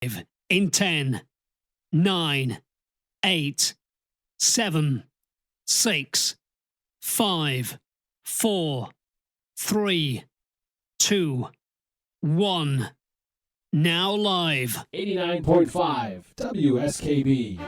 in 10, 9, 8, 7, 6, 5, 4, 3, 2, 1. Now live. 89.5 WSKB.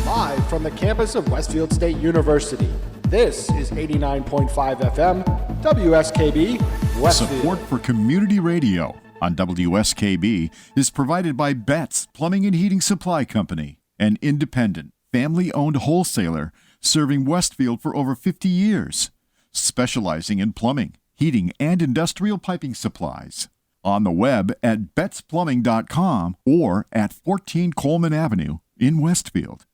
Live from the campus of Westfield State University, this is 89.5 FM, WSKB, Westfield. Support for community radio on WSKB is provided by Betts Plumbing and Heating Supply Company, an independent, family-owned wholesaler serving Westfield for over 50 years, specializing in plumbing, heating, and industrial piping supplies. On the web at bettsplumbing.com or at 14 Coleman Avenue in Westfield.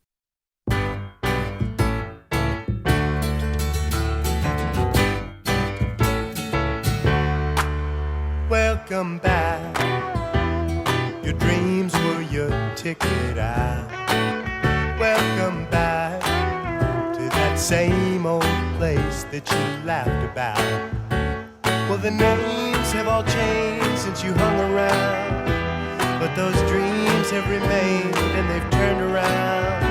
Welcome back ticket out. Welcome back to that same old place that you laughed about. Well, the names have all changed since you hung around, but those dreams have remained and they've turned around.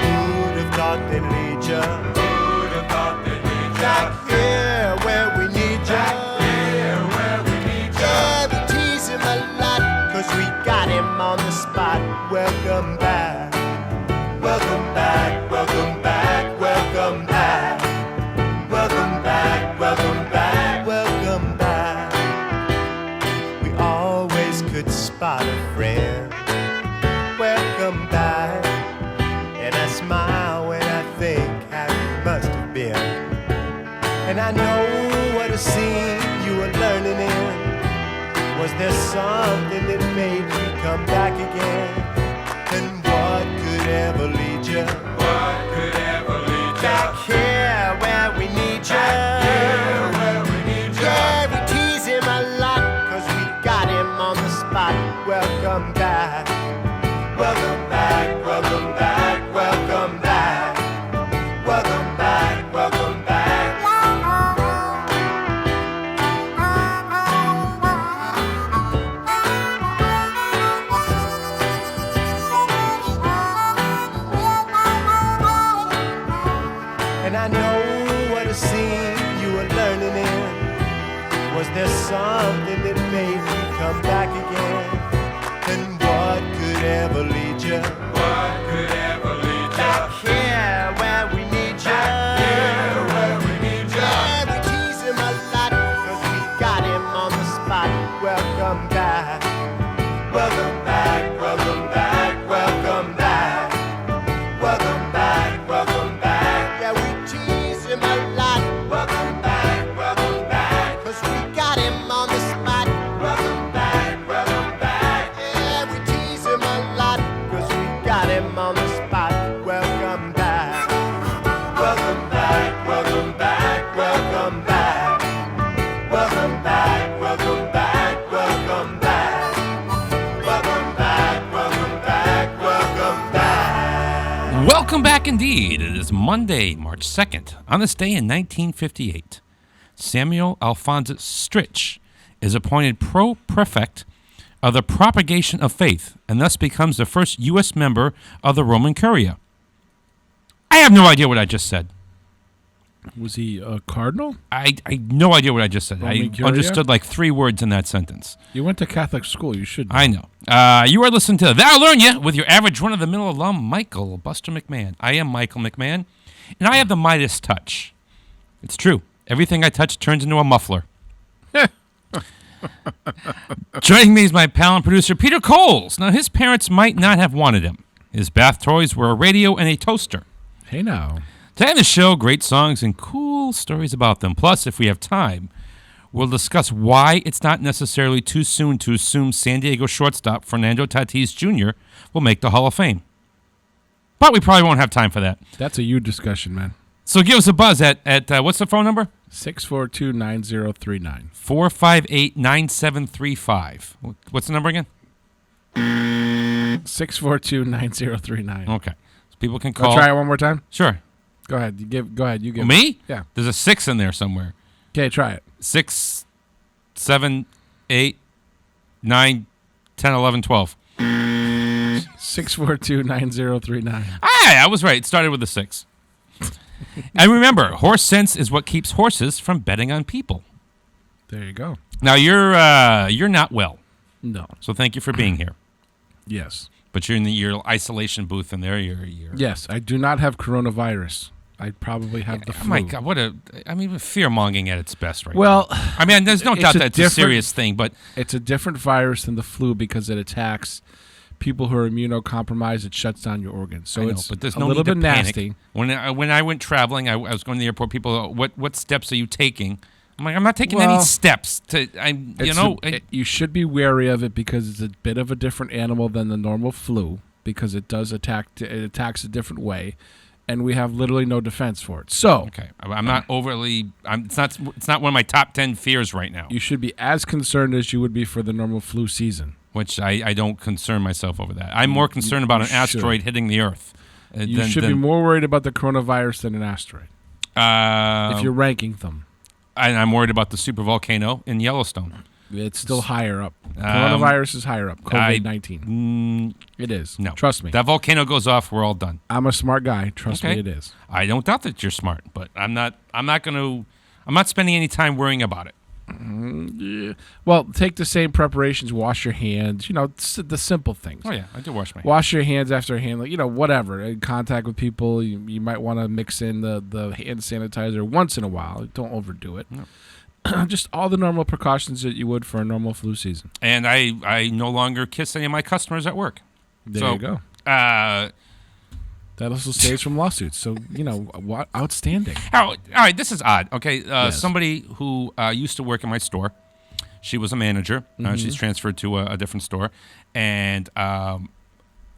Who'd have thought they'd lead ya? Who'd have thought they'd lead ya? Back here where we need ya. Back here where we need ya. Yeah, we tease him a lot, 'cause we got him on the spot. Welcome back. Welcome back, welcome back, welcome back. Welcome back, welcome back, welcome back. We always could spot a friend. Welcome back. And I smile when I think how you must have been. And I know what a scene you were learning in. Was there something that made you come back again? And what could ever lead you? What could ever lead you? Back here where we need you. Back here where we need you. Yeah, we tease him a lot, 'cause we got him on the spot. Welcome back. Welcome back, welcome back, welcome back. Welcome back, welcome back. And I know what a scene you were learning in. Was there something that made you come back again? And what could ever lead you? What could ever lead you? Back here where we need you. Back here where we need you. Yeah, we tease him a lot, 'cause we got him on the spot. Welcome back. Welcome back, welcome back, welcome back. Welcome back, welcome back. Yeah, we tease him a lot. Welcome back, 'cause we got him on the spot. Welcome back, yeah, we tease him a lot, 'cause we got him on the spot. Welcome back, welcome back, welcome back, welcome back. Welcome back, welcome back, welcome back. Welcome back, welcome back, welcome back. Welcome back indeed. It is Monday, March 2nd. On this day in 1958, Samuel Alphonsus Stritch is appointed pro-prefect of the propagation of faith and thus becomes the first U.S. member of the Roman Curia. I have no idea what I just said. Was he a cardinal? I no idea what I just said. Roman I Curia? understood like 3 words in that sentence. You went to Catholic school. You should know. I know. You are listening to That'll Learn Ya with your average run-of-the-mill alum, Michael Buster McMahon. I am Michael McMahon, and I have the Midas touch. It's true. Everything I touch turns into a muffler. Joining me is my pal and producer, Peter Coles. Now, his parents might not have wanted him. His bath toys were a radio and a toaster. Hey, now. Today on the show, great songs and cool stories about them. Plus, if we have time, we'll discuss why it's not necessarily too soon to assume San Diego shortstop Fernando Tatis Jr. will make the Hall of Fame. But we probably won't have time for that. That's a you discussion, man. So give us a buzz at what's the phone number? 642-9039. 458-9735. What's the number again? 642-9039. Okay. So people can call. I'll try it one more time. Sure. Go ahead. Go ahead. You give Me? Yeah. There's a 6 in there somewhere. Okay, try it. 6, 7, 8, 9, 10, 11, 12. 642-9039. I was right. It started with a 6. And remember, horse sense is what keeps horses from betting on people. There you go. Now, you're not well, No. so thank you for being here. Yes. But you're in your isolation booth in there. Yes, I do not have coronavirus. I probably have the flu. Oh my God, fear-mongering at its best right Well, now. I mean, there's no doubt that it's a serious thing, but it's a different virus than the flu because it attacks people who are immunocompromised. It shuts down your organs. So it's but there's a no little need to bit panic. nasty. When I went traveling, I was going to the airport. People, what steps are you taking? I'm like, I'm not taking any steps. You should be wary of it because it's a bit of a different animal than the normal flu because it does attacks a different way, and we have literally no defense for it. So okay, I'm not overly. It's not one of my top 10 fears right now. You should be as concerned as you would be for the normal flu season. which I don't concern myself over that. I'm more concerned about an asteroid hitting the Earth. You should be more worried about the coronavirus than an asteroid. If you're ranking them. I'm worried about the supervolcano in Yellowstone. It's still higher up. Coronavirus is higher up. COVID-19. It is. No. Trust me. That volcano goes off, we're all done. I'm a smart guy. Trust me, it is. I don't doubt that you're smart, but I'm not spending any time worrying about it. Yeah. Well, take the same preparations. Wash your hands. The simple things. Oh yeah, I do wash my hands. Wash your hands after handling. Whatever. In contact with people, you might want to mix in the hand sanitizer once in a while. Don't overdo it. No. Just all the normal precautions that you would for a normal flu season. And I no longer kiss any of my customers at work. There you go. That also saves from lawsuits. So, what outstanding. All right, this is odd. Okay, Yes. Somebody who used to work in my store, she was a manager. She's transferred to a different store. And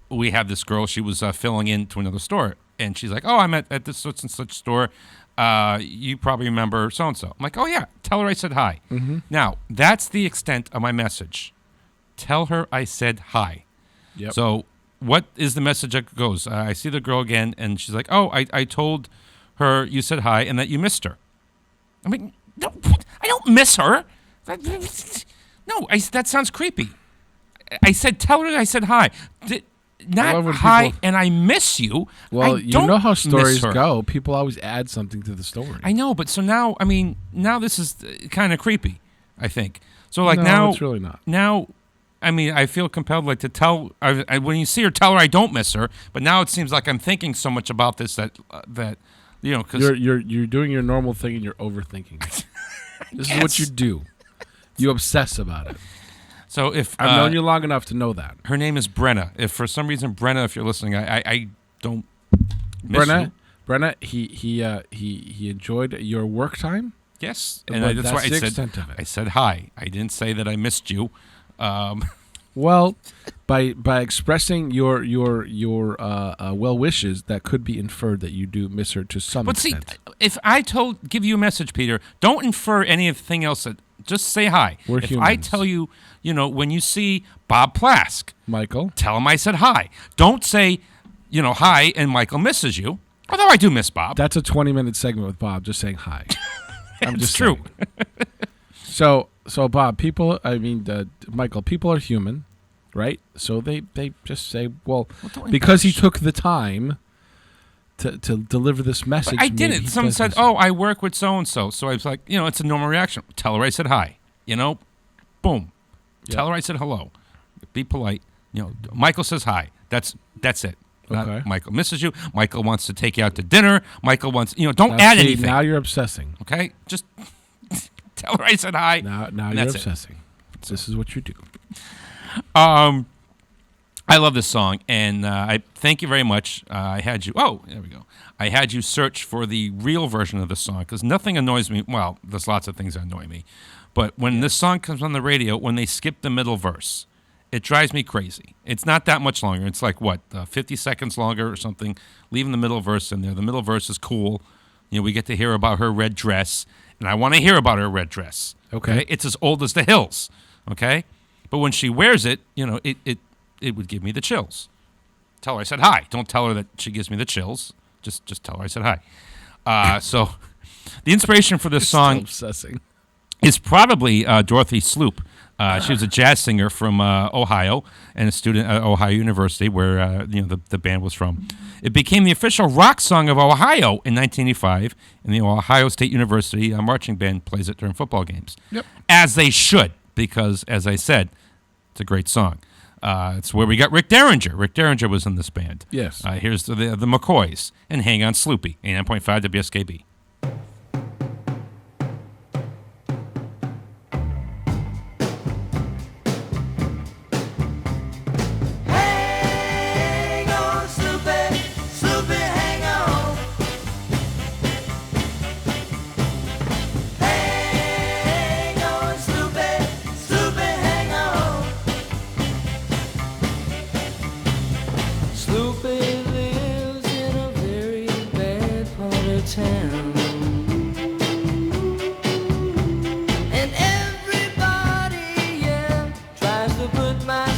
we have this girl, she was filling in to another store. And she's like, I'm at this such and such store. You probably remember so-and-so. I'm like, oh, yeah, tell her I said hi. Mm-hmm. Now, that's the extent of my message. Tell her I said hi. Yep. So what is the message that goes? I see the girl again, and she's like, oh, I told her you said hi and that you missed her. I mean, no, I don't miss her. No, that sounds creepy. I said, tell her I said hi. Not hi, and I miss you. Well, you know how stories go. People always add something to the story. I know, but so now, now this is kind of creepy, I think. So, like, no, now... it's really not. Now, I feel compelled, like, to tell... when you see her, tell her I don't miss her, but now it seems like I'm thinking so much about this that because... You're doing your normal thing and you're overthinking it. This is what you do. You obsess about it. So if I've known you long enough to know that. Her name is Brenna. If for some reason, Brenna, if you're listening, I don't miss you. Brenna, he enjoyed your work time. Yes, and that's why I said hi. I didn't say that I missed you. Well, by expressing your well wishes, that could be inferred that you do miss her to some extent. See, if I give you a message, Peter, don't infer anything else. Just say hi. We're if humans. I tell you, when you see Bob Plask, Michael, tell him I said hi. Don't say, hi, and Michael misses you. Although I do miss Bob. That's a 20-minute segment with Bob just saying hi. I'm just true. So Bob, Michael, people are human, right? So they just say, well because he took the time to deliver this message. But I didn't. Someone said, I work with so-and-so. So I was like, it's a normal reaction. Tell her I said hi. Boom. Yep. Tell her I said hello. Be polite. Michael says hi. That's it. Okay. Michael misses you. Michael wants to take you out to dinner. Michael wants, don't add anything. Now you're obsessing. Okay? Just tell her I said hi. Now you're obsessing. This is what you do. I love this song, and I thank you very much. I had you. Oh, there we go. I had you search for the real version of the song because nothing annoys me. Well, there's lots of things that annoy me, but when this song comes on the radio, when they skip the middle verse, it drives me crazy. It's not that much longer. It's like 50 seconds longer or something. Leaving the middle verse in there. The middle verse is cool. We get to hear about her red dress, and I want to hear about her red dress. Okay. It's as old as the hills. Okay, but when she wears it, it would give me the chills. Tell her I said hi. Don't tell her that she gives me the chills. Just tell her I said hi. So the inspiration for this song obsessing. Is probably Dorothy Sloop. She was a jazz singer from Ohio and a student at Ohio University where the band was from. It became the official rock song of Ohio in 1985, and the Ohio State University marching band plays it during football games. Yep. As they should, because, as I said, it's a great song. It's where we got Rick Derringer. Rick Derringer was in this band. Yes. Here's the McCoys and Hang On Sloopy, 89.5 WSKB. And everybody, tries to put my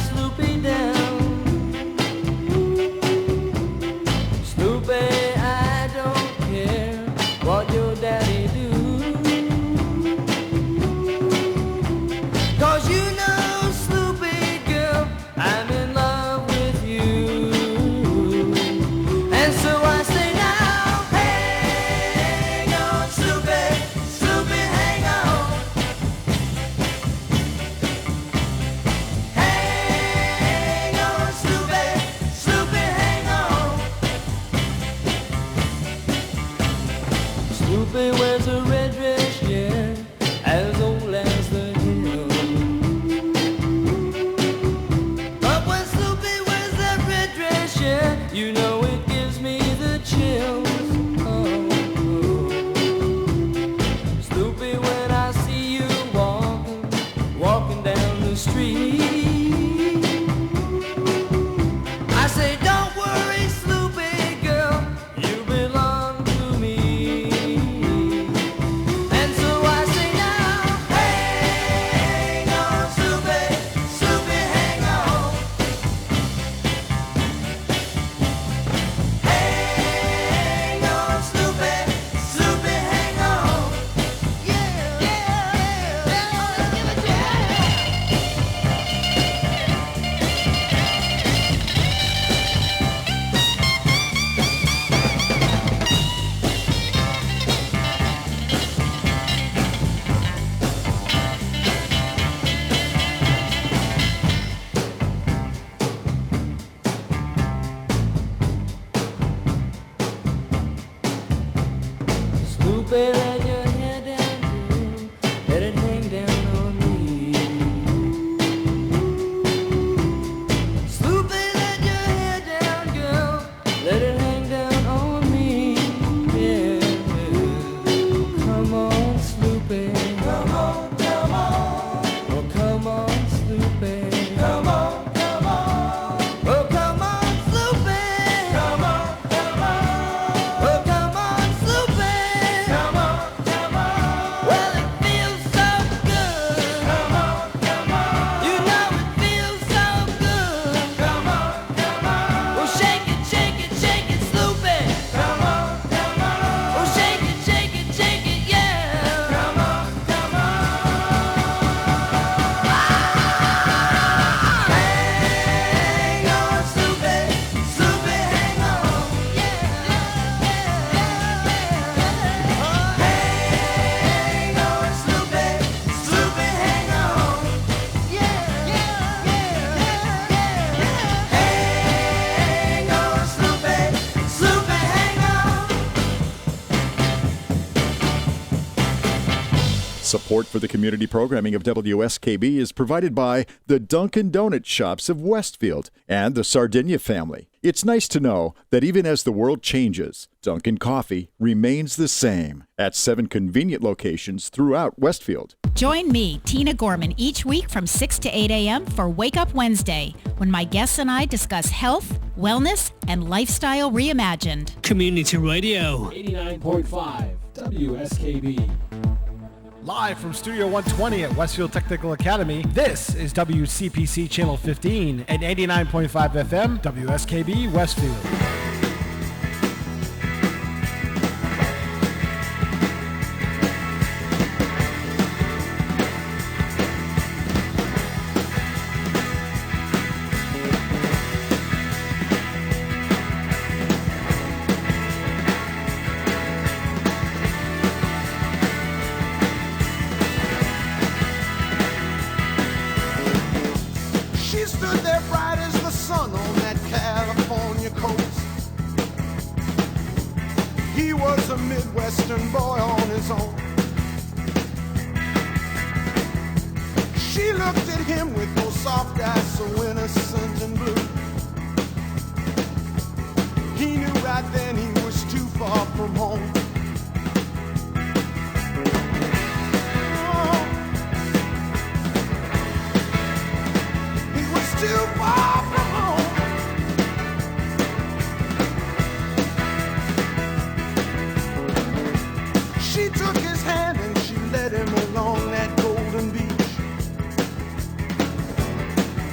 Support for the community programming of WSKB is provided by the Dunkin' Donut Shops of Westfield and the Sardinia family. It's nice to know that even as the world changes, Dunkin' Coffee remains the same at 7 convenient locations throughout Westfield. Join me, Tina Gorman, each week from 6 to 8 a.m. for Wake Up Wednesday, when my guests and I discuss health, wellness, and lifestyle reimagined. Community Radio. 89.5 WSKB. Live from Studio 120 at Westfield Technical Academy, this is WCPC Channel 15 and 89.5 FM, WSKB Westfield. She stood there bright as the sun on that California coast. He was a Midwestern boy on his own. She looked at him with those soft eyes so innocent and blue. He knew right then he was too far from home. Too far from home. She took his hand and she led him along that golden beach.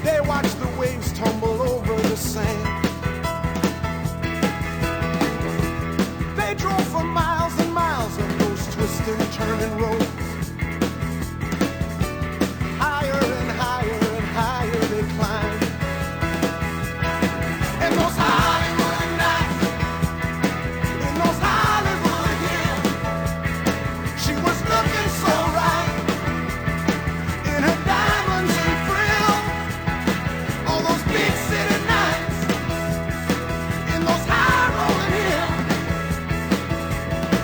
They watched the waves tumble over the sand. They drove for miles and miles of those twisting, turning roads. Higher and higher and higher they climbed. In those Hollywood nights, in those Hollywood hills, she was looking so right in her diamonds and frills. All those big city nights, in those high rolling hills,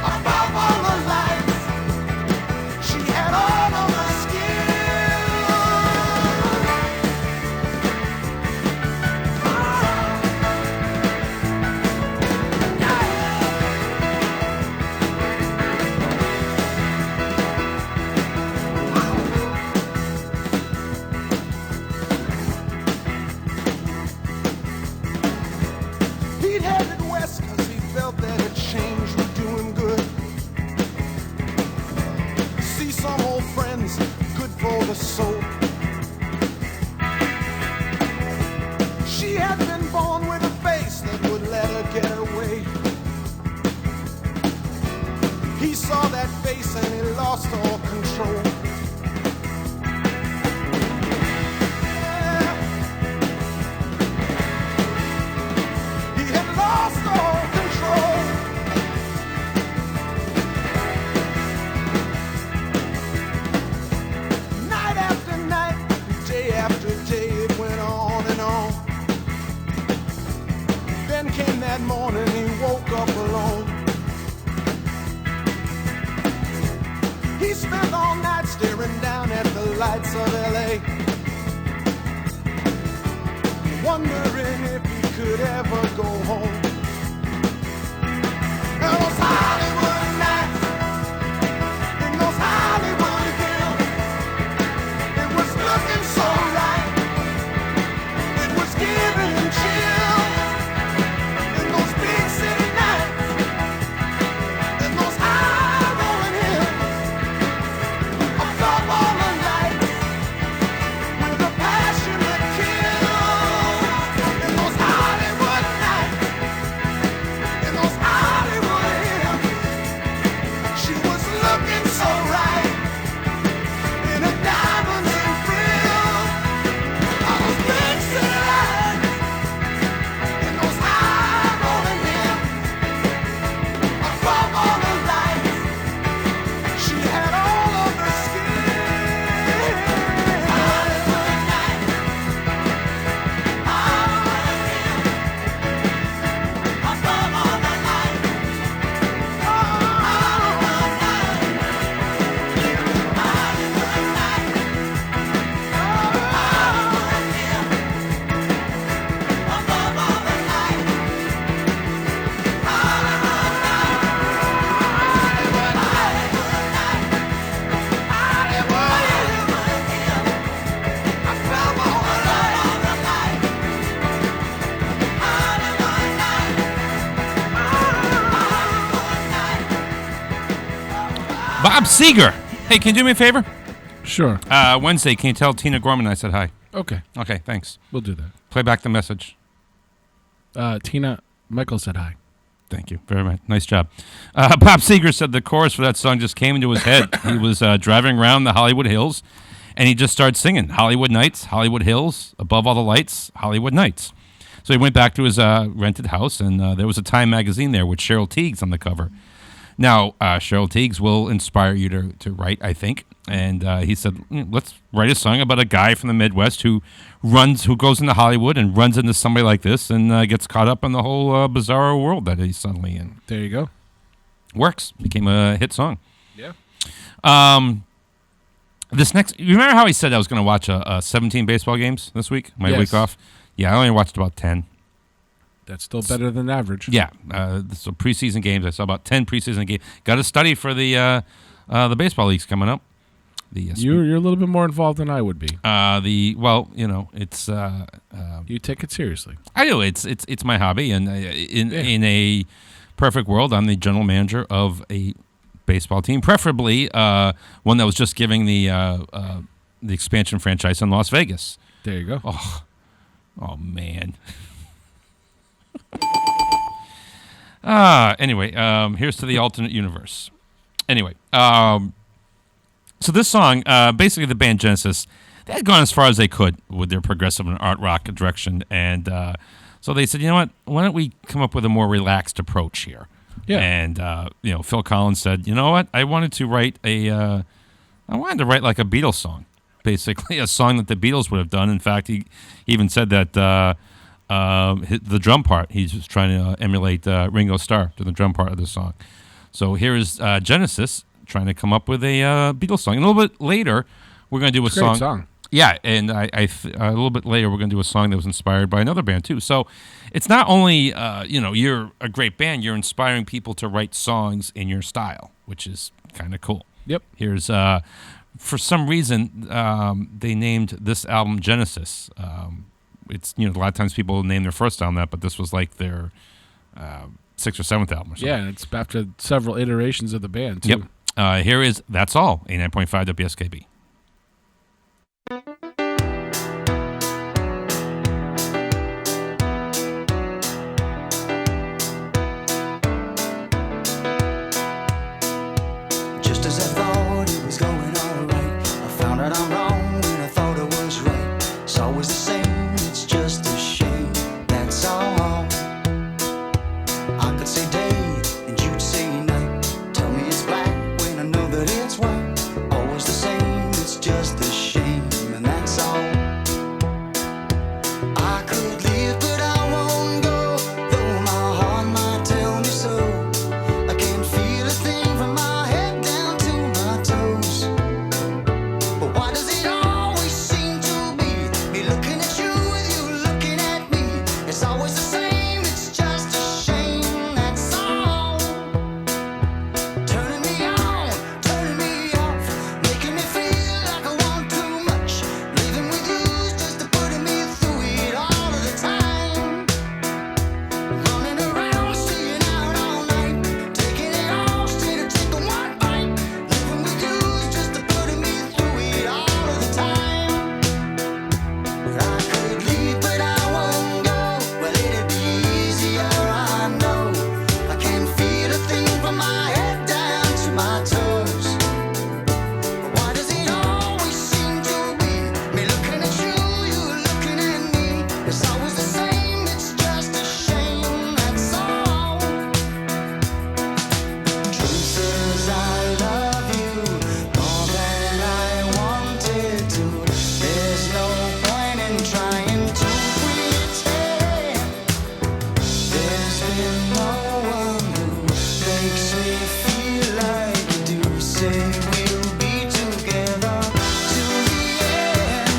above all the lights, she had all of the He'd headed west cause he felt that a change would do him good. See some old friends, good for the soul. She had been born with a face that would let her get away. He saw that face and he lost all control. He had lost all control. Night after night, day after day, it went on and on. Then came that morning, he woke up alone. He spent all night staring down at the lights of L.A., wondering if he could ever go home. In those Hollywood nights, in those Hollywood hills, it was looking so right, it was giving him chills. In those big city nights, in those high rolling hills, above all the lights, with a passion that kills. In those Hollywood nights, Seeger. Hey, can you do me a favor? Sure. Wednesday, can you tell Tina Gorman I said hi? Okay. Okay, thanks. We'll do that. Play back the message. Tina, Michael said hi. Thank you very much. Nice job. Bob Seeger said the chorus for that song just came into his head. He was driving around the Hollywood Hills, and he just started singing Hollywood Nights, Hollywood Hills, above all the lights, Hollywood Nights. So he went back to his rented house, and there was a Time magazine there with Cheryl Tiegs on the cover. Now, Cheryl Tiegs will inspire you to write, I think. And he said, let's write a song about a guy from the Midwest who goes into Hollywood and runs into somebody like this and gets caught up in the whole bizarre world that he's suddenly in. There you go. Works. Became a hit song. Yeah. You remember how he said I was going to watch 17 baseball games this week, my week off? Yeah, I only watched about 10. That's still better than average. Yeah. So preseason games, I saw about 10 preseason games. Got to study for the baseball leagues coming up. You're a little bit more involved than I would be. It's you take it seriously. I do. It's my hobby, and in a perfect world, I'm the general manager of a baseball team, preferably one that was just giving the expansion franchise in Las Vegas. There you go. Oh man. Anyway, here's to the alternate universe. Anyway, so this song, basically the band Genesis, they had gone as far as they could with their progressive and art rock direction, and so they said, you know what, why don't we come up with a more relaxed approach here? Yeah. And Phil Collins said, you know what, I wanted to write like a Beatles song, basically a song that the Beatles would have done. In fact, he even said that the drum part, he's just trying to emulate Ringo Starr to the drum part of the song. So here is Genesis trying to come up with a Beatles song. And a little bit later, we're going to do a Great song. Yeah, and a little bit later, we're going to do a song that was inspired by another band, too. So it's not only, you're a great band, you're inspiring people to write songs in your style, which is kind of cool. Yep. Here's, for some reason, they named this album Genesis. It's, a lot of times people name their first album that, but this was like their 6th or 7th album or something. Yeah, and it's after several iterations of the band, too. Yep. Here is That's All, 89.5 WSKB. Just as I thought it was going all right, I found out I'm wrong when I thought I was right. It's always the same, it's just a shame, that's all. I could say day and you'd say night. Tell me it's black when I know that it's white. Always the same, it's just a shame, and that's all. I could leave but I won't go, though my heart might tell me so. I can't feel a thing from my head down to my toes. But why does it always seem to be me looking at you with you looking at me? It's always the same, it's just a shame, that's all. Turning me on, turning me off, making me feel like I want too much. Living with you's just putting me through it all of the time. Running around, staying out all night, taking it all instead of taking one bite. Living with you's just putting me through it all of the time. I could leave, but I won't go. Well, it'd be easier, I know. I can't feel a thing from my head down to my toes. Why does it always seem to be me looking at you, you looking at me? It's always the same, it's just a shame, that's all. Truth says I love you more than I wanted to. There's no point in trying to pretend. There's been no one who makes me feel like you do. Say we'll be together till the end.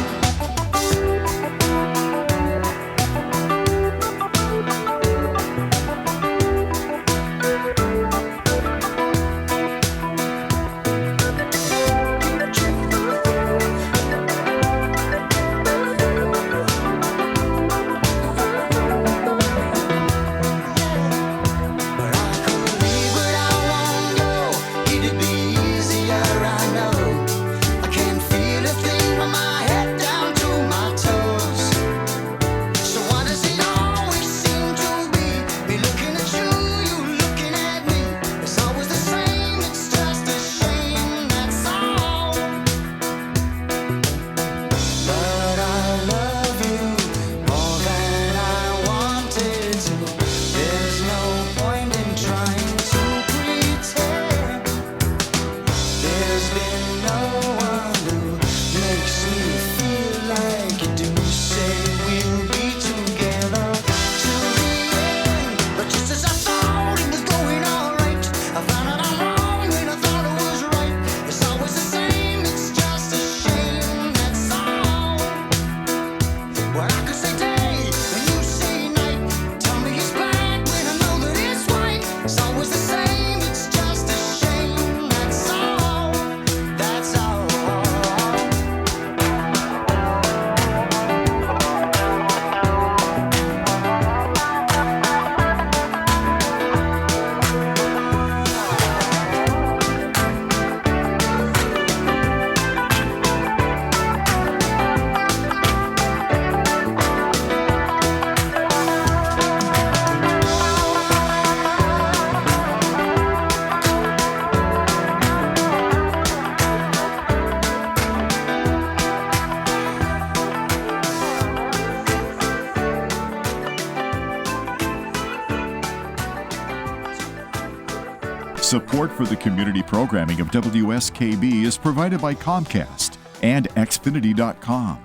Support for the community programming of WSKB is provided by Comcast and Xfinity.com,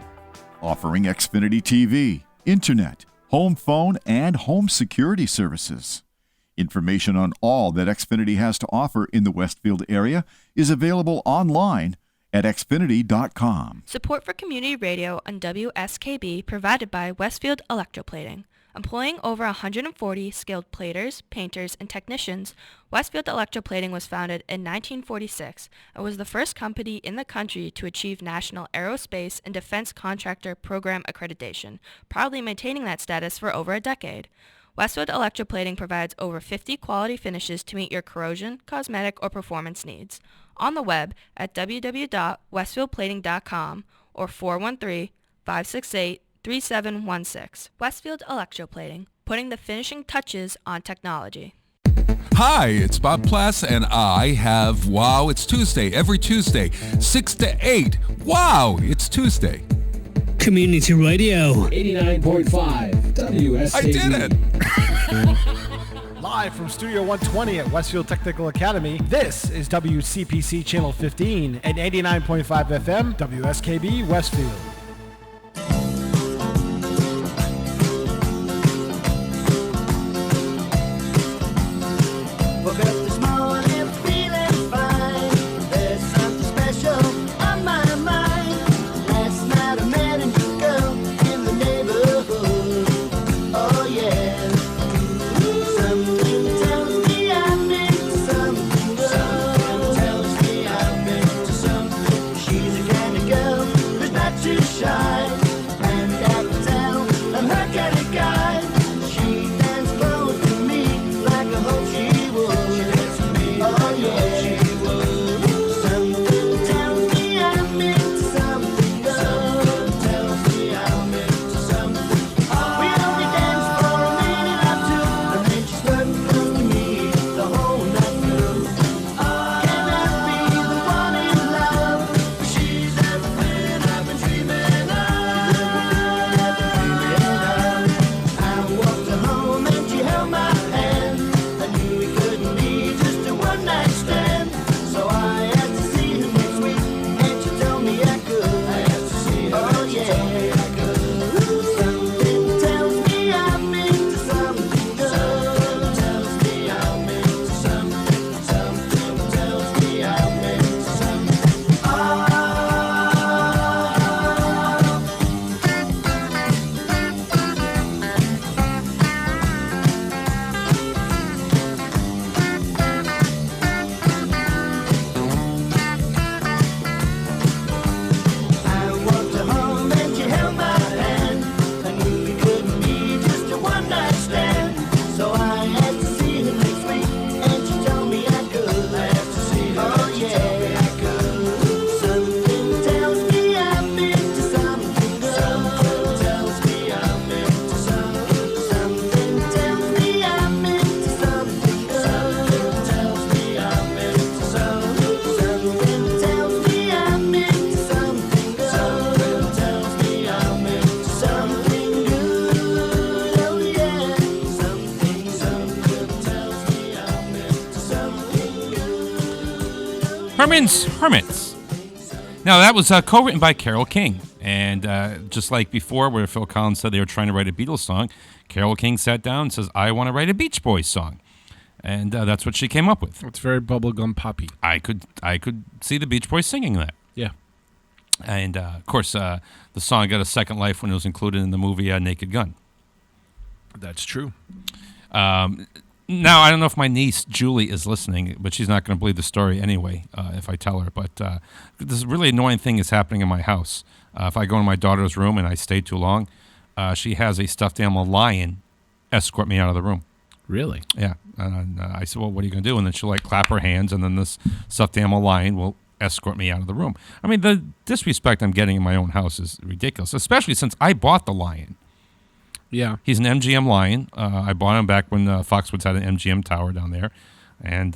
offering Xfinity TV, Internet, home phone, and home security services. Information on all that Xfinity has to offer in the Westfield area is available online at Xfinity.com. Support for community radio on WSKB provided by Westfield Electroplating. Employing over 140 skilled platers, painters, and technicians, Westfield Electroplating was founded in 1946 and was the first company in the country to achieve National Aerospace and Defense Contractor Program accreditation, proudly maintaining that status for over a decade. Westfield Electroplating provides over 50 quality finishes to meet your corrosion, cosmetic, or performance needs. On the web at www.westfieldplating.com or 413-568-3716. Westfield Electroplating, putting the finishing touches on technology. Hi, it's Bob Plass, and I have Wow, It's Tuesday, every Tuesday, 6 to 8. Wow, it's Tuesday. Community Radio. 89.5 WSKB. I did it! Live from Studio 120 at Westfield Technical Academy, this is WCPC Channel 15 and 89.5 FM, WSKB Westfield. Woke up this morning feeling fine. There's something special on my mind. Last night I met a new girl in the neighborhood. Oh yeah. Something tells me I'm into something good. Something tells me I'm into something. She's the kind of girl who's not too shy. And I can tell I'm her kind of guy. She danced close to me like I hope she would. Oh yeah, she would. Something tells me I'm into something good. Something tells me I'm into something. We only danced for a minute or two, and then she started close to me the whole night through. Can I be the one in love? She's everything I've been dreaming of. I walked her home and she held my hand. I knew we couldn't be just a one-night stand, so I had to see her next week, and she told me I could. I had to see her, oh yeah, she told me I could. Something tells me I'm into something good. Something tells me I'm into something. Something tells me I'm into something. I walked her home and she held my hand. I knew we couldn't be just a one-night stand, so I had to see her next week, and she told me I could. I had to see her, oh yeah, I could. Something tells me I'm into something good. Something tells me I'm into something. Something tells me I'm into something good. Something tells me I'm into something. Something tells me I'm into something good. Something tells me I'm into something good. Oh yeah. Something tells me I'm into something good. Herman's Hermits. Now, that was co-written by Carole King. And just like before, where Phil Collins said they were trying to write a Beatles song, Carole King sat down and says, I want to write a Beach Boys song. And that's what she came up with. It's very bubblegum poppy. I could see the Beach Boys singing that. Yeah. And, of course, the song got a second life when it was included in the movie Naked Gun. That's true. Now, I don't know if my niece, Julie, is listening, but she's not going to believe the story anyway if I tell her. But this really annoying thing is happening in my house. If I go in my daughter's room and I stay too long, she has a stuffed animal lion escort me out of the room. Really? Yeah. And I said, well, what are you going to do? And then she'll, like, clap her hands, and then this stuffed animal lion will escort me out of the room. I mean, the disrespect I'm getting in my own house is ridiculous, especially since I bought the lion. Yeah. He's an MGM lion. I bought him back when Foxwoods had an MGM tower down there. And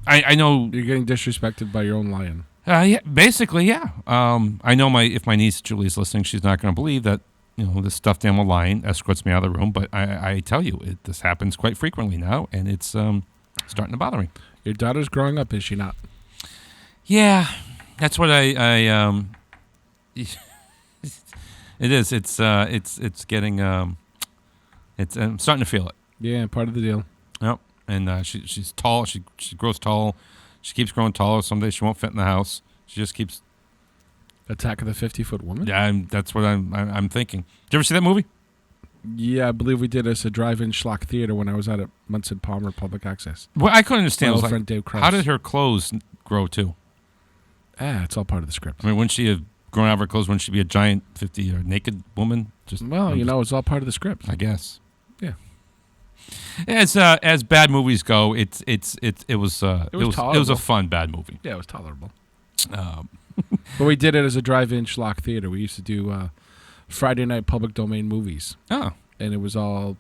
I know... You're getting disrespected by your own lion. Yeah, basically, yeah. I know if my niece Julie's listening, she's not going to believe that, this stuffed animal lion escorts me out of the room. But I tell you, this happens quite frequently now, and it's starting to bother me. Your daughter's growing up, is she not? Yeah, that's what I it is. It's getting. I'm starting to feel it. Yeah, part of the deal. Yep. And she's tall. She grows tall. She keeps growing taller. Someday she won't fit in the house. She just keeps. Attack of the 50-Foot Woman? Yeah, that's what I'm thinking. Did you ever see that movie? Yeah, I believe we did as a drive-in schlock theater when I was out at Munson Palmer Public Access. Well, I couldn't understand. My old Was friend like, Dave Krause. how did her clothes grow too? It's all part of the script. I mean, wouldn't she have grown out of her clothes? Wouldn't she be a giant 50 or naked woman? It's all part of the script. I guess. Yeah. As bad movies go, it was a fun bad movie. Yeah, it was tolerable. But we did it as a drive-in schlock theater. We used to do Friday night public domain movies. Oh. And it was all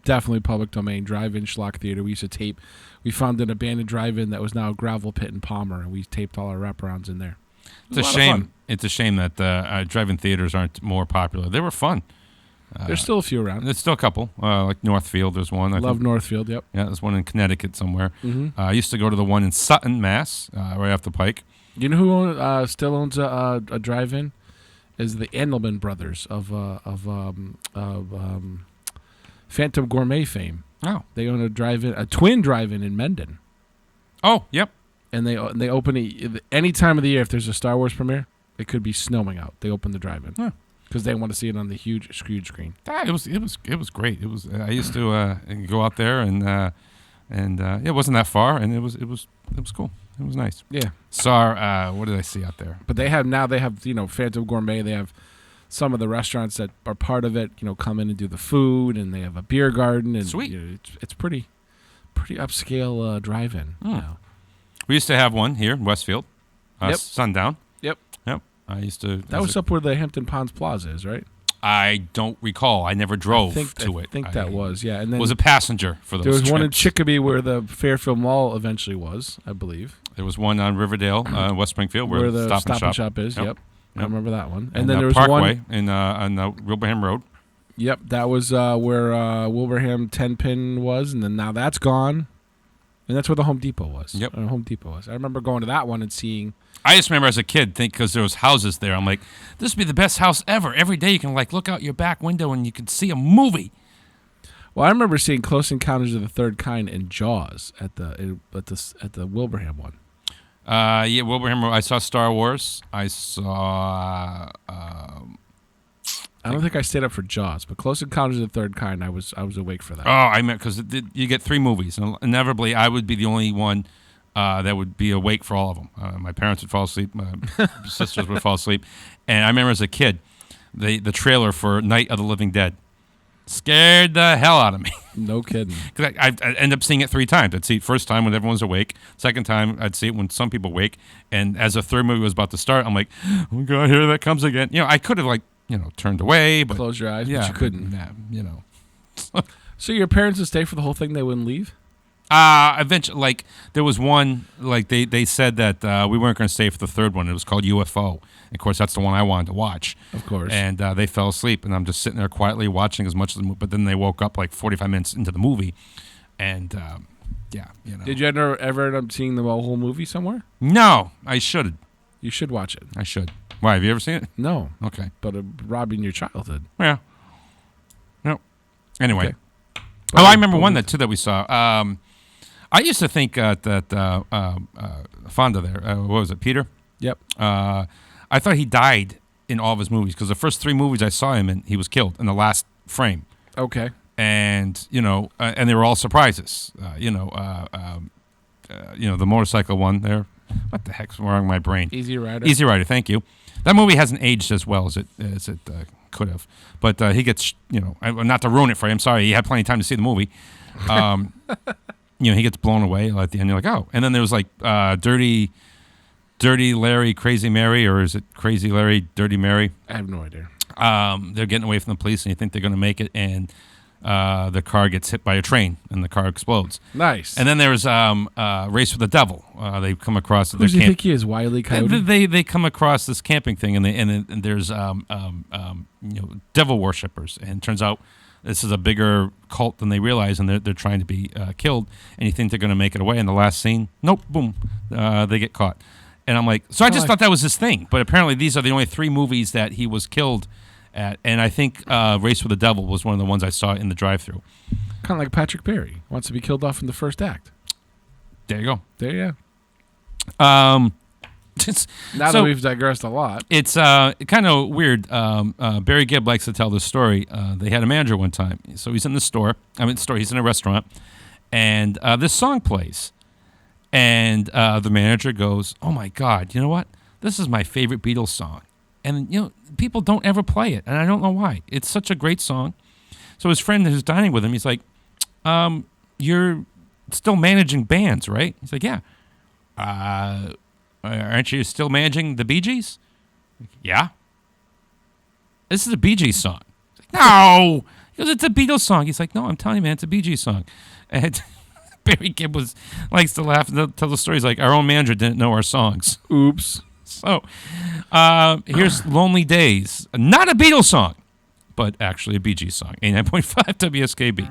definitely public domain, drive-in schlock theater. We used to tape. We found an abandoned drive-in that was now a gravel pit in Palmer, and we taped all our wraparounds in there. It's a shame. It's a shame that drive-in theaters aren't more popular. They were fun. There's still a few around. There's still a couple. Like Northfield, there's one. I Love think. Northfield, yep. Yeah, there's one in Connecticut somewhere. Mm-hmm. I used to go to the one in Sutton, Mass, right off the Pike. You know who still owns a drive-in? Is the Endelman brothers of Phantom Gourmet fame. Oh. They own a twin drive-in in Mendon. Oh, yep. And they open it any time of the year. If there's a Star Wars premiere, it could be snowing out. They open the drive-in because they want to see it on the huge screen. It was great. It was. I used to go out there and it wasn't that far, and it was cool. It was nice. Yeah. Saw what did I see out there? But they have Phantom Gourmet. They have some of the restaurants that are part of it. Come in and do the food, and they have a beer garden. And sweet. It's pretty upscale drive-in. We used to have one here in Westfield. Yep. Sundown. Yep. I used to. That was up where the Hampton Ponds Plaza is, right? I don't recall. I never drove to it. I think that was, yeah. And then was a passenger for those There was trips. one in Chicopee where the Fairfield Mall eventually was, I believe. There was one on Riverdale, West Springfield, where the Stop and Shop is. Yep. I remember that one. And then there was Parkway one on Wilbraham Road. Yep, that was where Wilbraham 10-pin was, and then now that's gone. And that's where the Home Depot was. Yep. Home Depot was. I remember going to that one and seeing... I just remember as a kid, because there was houses there, I'm like, this would be the best house ever. Every day you can look out your back window and you can see a movie. Well, I remember seeing Close Encounters of the Third Kind and Jaws at the Wilbraham one. Yeah, Wilbraham. I saw Star Wars. I saw. I don't think I stayed up for Jaws, but Close Encounters of the Third Kind, I was awake for that. Oh, I meant because you get 3 movies, and inevitably I would be the only one that would be awake for all of them. My parents would fall asleep, my sisters would fall asleep, and I remember as a kid, the trailer for Night of the Living Dead scared the hell out of me. No kidding. Because I end up seeing it 3 times. I'd see it first time when everyone's awake. Second time, I'd see it when some people wake. And as the third movie was about to start, I'm like, oh my God, here that comes again. I could have turned away, but close your eyes, yeah, but you couldn't. So your parents would stay for the whole thing? They wouldn't leave? Eventually, there was one, they said that we weren't going to stay for the third one. It was called UFO. Of course, that's the one I wanted to watch. Of course. And they fell asleep, and I'm just sitting there quietly watching as much as the movie. But then they woke up 45 minutes into the movie, and Did you ever end up seeing the whole movie somewhere? No, I should. You should watch it. I should. Why, have you ever seen it? No. Okay. But robbing your childhood. Yeah. No. Anyway. Okay. I remember one that we saw. I used to think that Fonda there, what was it, Peter? Yep. I thought he died in all of his movies because the first 3 movies I saw him in, he was killed in the last frame. Okay. And and they were all surprises. The motorcycle one there. What the heck's wrong with my brain? Easy Rider. Easy Rider. Thank you. That movie hasn't aged as well as it could have. But he gets not to ruin it for you. I'm sorry. You had plenty of time to see the movie. He gets blown away at the end. You're like, oh. And then there was Dirty Larry, Crazy Mary, or is it Crazy Larry, Dirty Mary? I have no idea. They're getting away from the police, and you think they're going to make it, and the car gets hit by a train, and the car explodes. Nice. And then there's Race with the Devil. They come across. Who does he think he is? Wile E. Coyote? They come across this camping thing, and there's devil worshippers, and it turns out this is a bigger cult than they realize, and they're trying to be killed, and you think they're going to make it away. In the last scene, nope, boom, they get caught. And I'm like, so I just thought that was his thing. But apparently these are the only 3 movies that he was killed at. And I think Race with the Devil was one of the ones I saw in the drive-thru. Kind of like Patrick Perry. Wants to be killed off in the first act. There you go. There you go. Now that we've digressed a lot. It's kind of weird. Barry Gibb likes to tell this story. They had a manager one time. So he's in the store. He's in a restaurant. And this song plays. And the manager goes, "Oh my God, you know what? This is my favorite Beatles song." And, people don't ever play it. And I don't know why. It's such a great song. So his friend who's dining with him, he's like, "You're still managing bands, right?" He's like, "Yeah." Aren't you still managing the Bee Gees? Yeah. This is a Bee Gees song. Like, no. He goes, "It's a Beatles song." He's like, "No, I'm telling you, man, it's a Bee Gees song." And Barry Gibb likes to laugh and tell the stories like our own manager didn't know our songs. Oops. So here's Lonely Days. Not a Beatles song, but actually a Bee Gees song. 89.5 WSKB.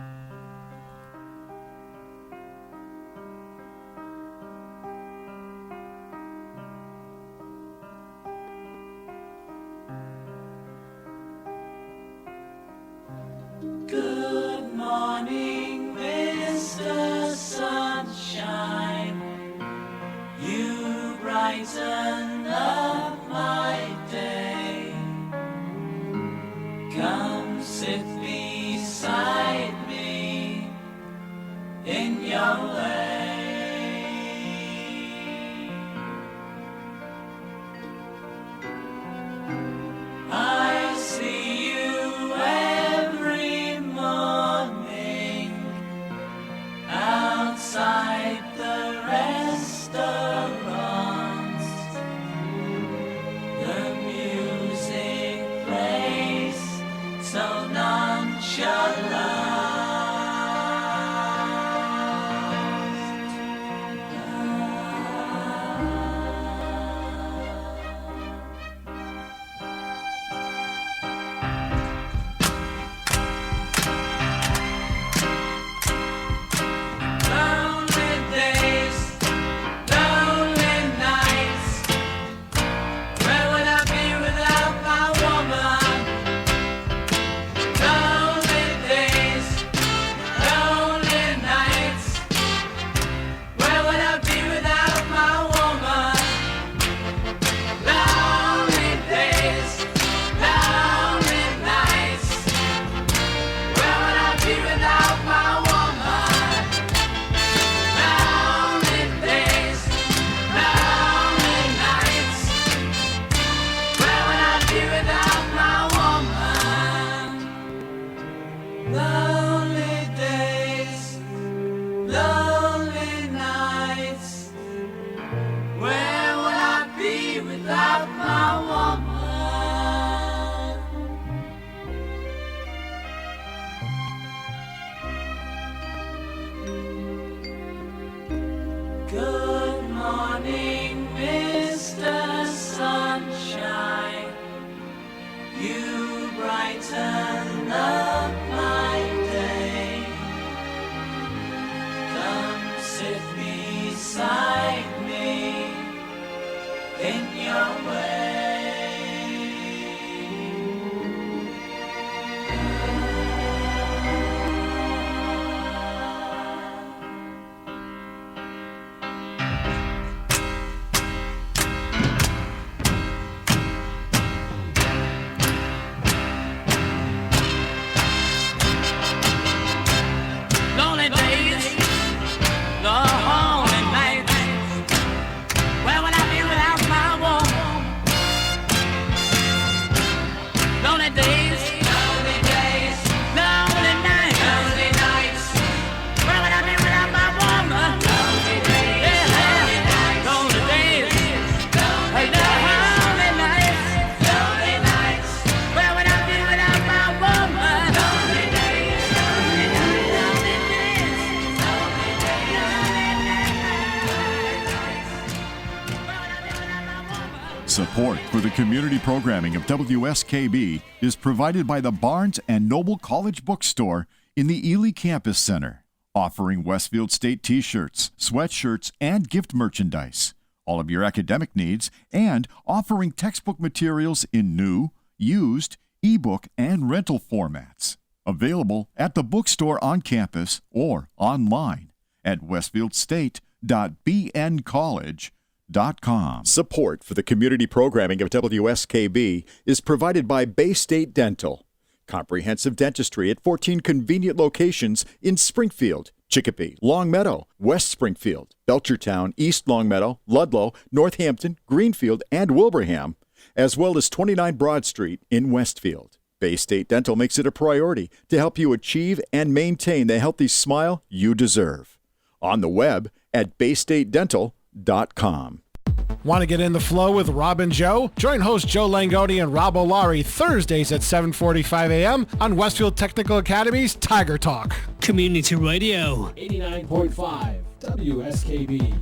Good morning, Mr. Sunshine. You brighten up my day. Come sit beside me in your way. I see you every morning outside the restaurants. The music plays so nonchalant. Lonely days, lonely nights. Where would I be without my woman? Lonely days. Support for the community programming of WSKB is provided by the Barnes & Noble College Bookstore in the Ely Campus Center, offering Westfield State t-shirts, sweatshirts, and gift merchandise, all of your academic needs, and offering textbook materials in new, used, ebook, and rental formats. Available at the bookstore on campus or online at westfieldstate.bncollege.com. Support for the community programming of WSKB is provided by Bay State Dental. Comprehensive dentistry at 14 convenient locations in Springfield, Chicopee, Longmeadow, West Springfield, Belchertown, East Longmeadow, Ludlow, Northampton, Greenfield, and Wilbraham, as well as 29 Broad Street in Westfield. Bay State Dental makes it a priority to help you achieve and maintain the healthy smile you deserve. On the web at baystatedental.com. Want to get in the flow with Rob and Joe? Join host Joe Langoni and Rob O'Lari Thursdays at 7:45 a.m. on Westfield Technical Academy's Tiger Talk. Community Radio. 89.5 WSKB.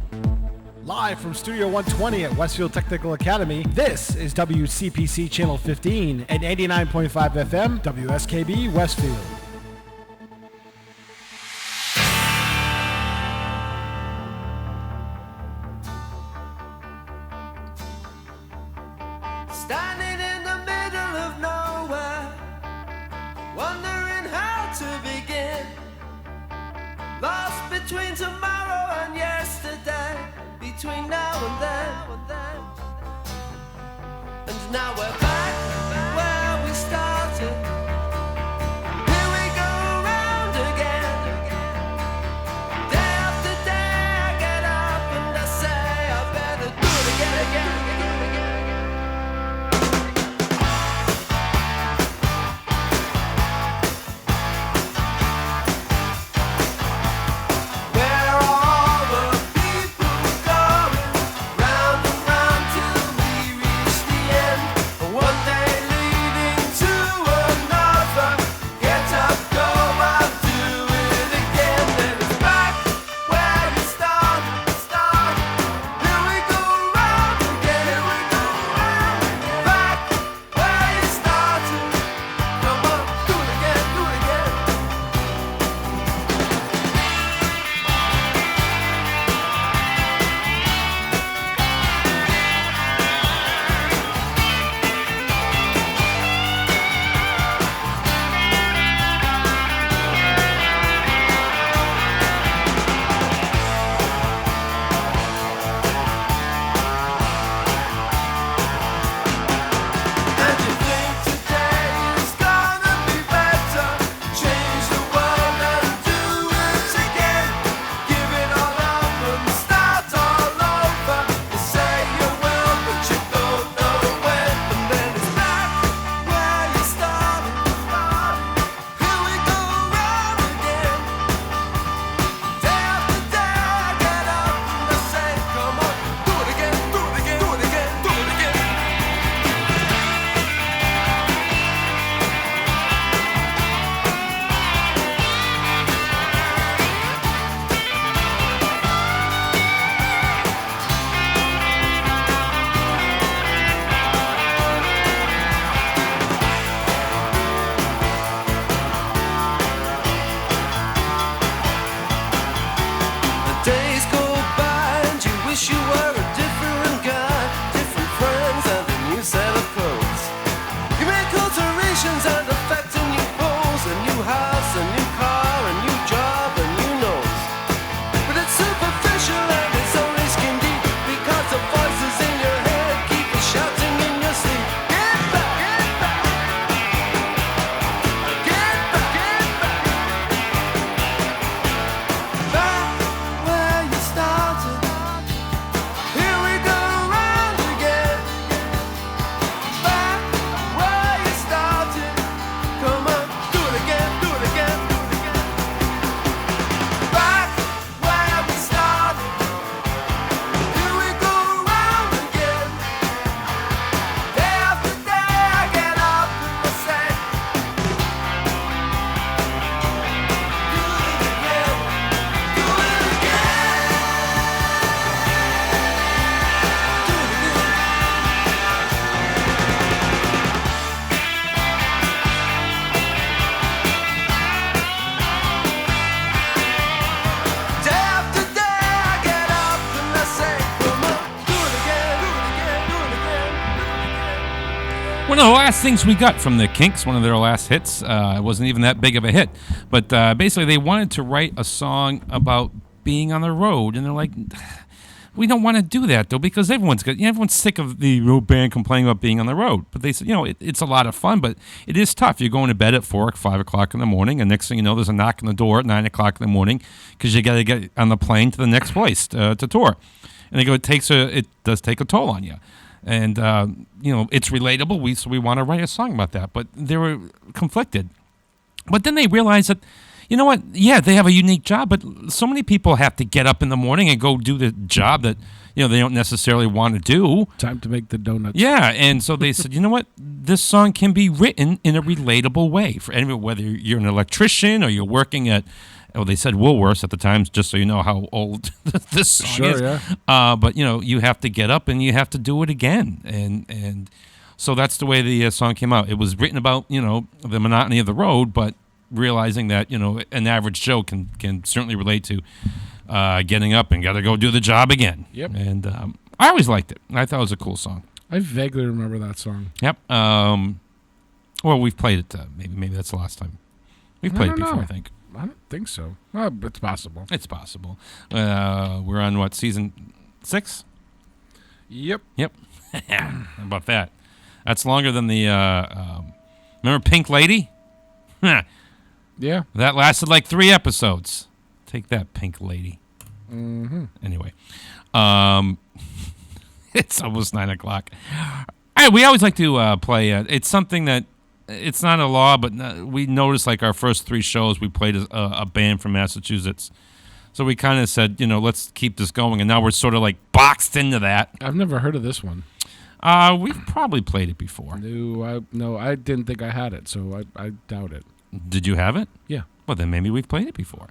Live from Studio 120 at Westfield Technical Academy, this is WCPC Channel 15 and 89.5 FM WSKB Westfield. Standing in the middle of nowhere, wondering how to begin. Lost between tomorrow and yesterday, between now and then. And now we're back where we started. Here we go round again. Day after day I get up and I say I better do it again. One One of the last things we got from the Kinks, one of their last hits, it wasn't even that big of a hit, but basically they wanted to write a song about being on the road, and they're like, we don't want to do that, though, because everyone's sick of the road band complaining about being on the road. But they said, it's a lot of fun, but it is tough. You're going to bed at 4 or 5 o'clock in the morning, and next thing you know, there's a knock on the door at 9 o'clock in the morning because you got to get on the plane to the next place to tour. And they go, it does take a toll on you. And, it's relatable, so we want to write a song about that. But they were conflicted. But then they realized that, you know what? Yeah, they have a unique job, but so many people have to get up in the morning and go do the job that, they don't necessarily want to do. Time to make the donuts. Yeah, and so they said, you know what? This song can be written in a relatable way for anyone, whether you're an electrician or you're working at, they said Woolworths at the time, just so you know how old this song is. Yeah. But, you have to get up and you have to do it again. And so that's the way the song came out. It was written about, the monotony of the road, but realizing that, an average Joe can certainly relate to getting up and got to go do the job again. Yep. And I always liked it. I thought it was a cool song. I vaguely remember that song. Yep. Well, we've played it. Maybe that's the last time. We've played it before, I think. I don't think so. Well, it's possible. It's possible. We're on, season 6? Yep. How about that? That's longer than the, remember Pink Lady? Yeah. That lasted like 3 episodes. Take that, Pink Lady. Mm-hmm. Anyway. It's almost 9 o'clock. We always like to play. It's something that, it's not a law, but we noticed like our first 3 shows, we played a band from Massachusetts. So we kind of said, let's keep this going. And now we're sort of like boxed into that. I've never heard of this one. We've probably played it before. No, I didn't think I had it, so I doubt it. Did you have it? Yeah. Well, then maybe we've played it before.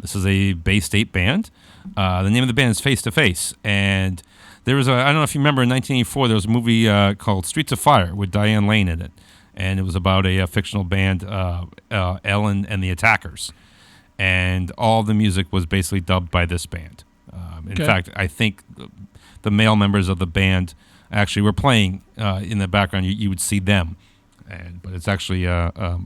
This is a Bay State band. The name of the band is Face to Face. And there was I don't know if you remember, in 1984, there was a movie called Streets of Fire with Diane Lane in it. And it was about a fictional band, Ellen and the Attackers. And all the music was basically dubbed by this band. In fact, I think the male members of the band actually were playing in the background. You would see them. But it's actually, the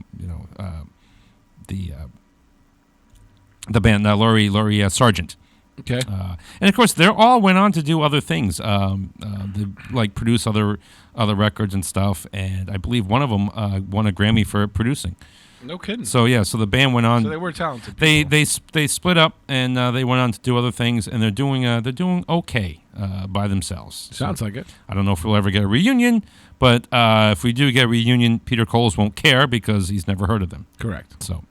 band, Laurie Sargent. Okay. And of course, they all went on to do other things, they produce other records and stuff. And I believe one of them won a Grammy for producing. No kidding. So so the band went on. So they were talented. They split up and they went on to do other things, and they're doing okay by themselves. Sounds like it. I don't know if we'll ever get a reunion, but if we do get a reunion, Peter Coles won't care because he's never heard of them. Correct. So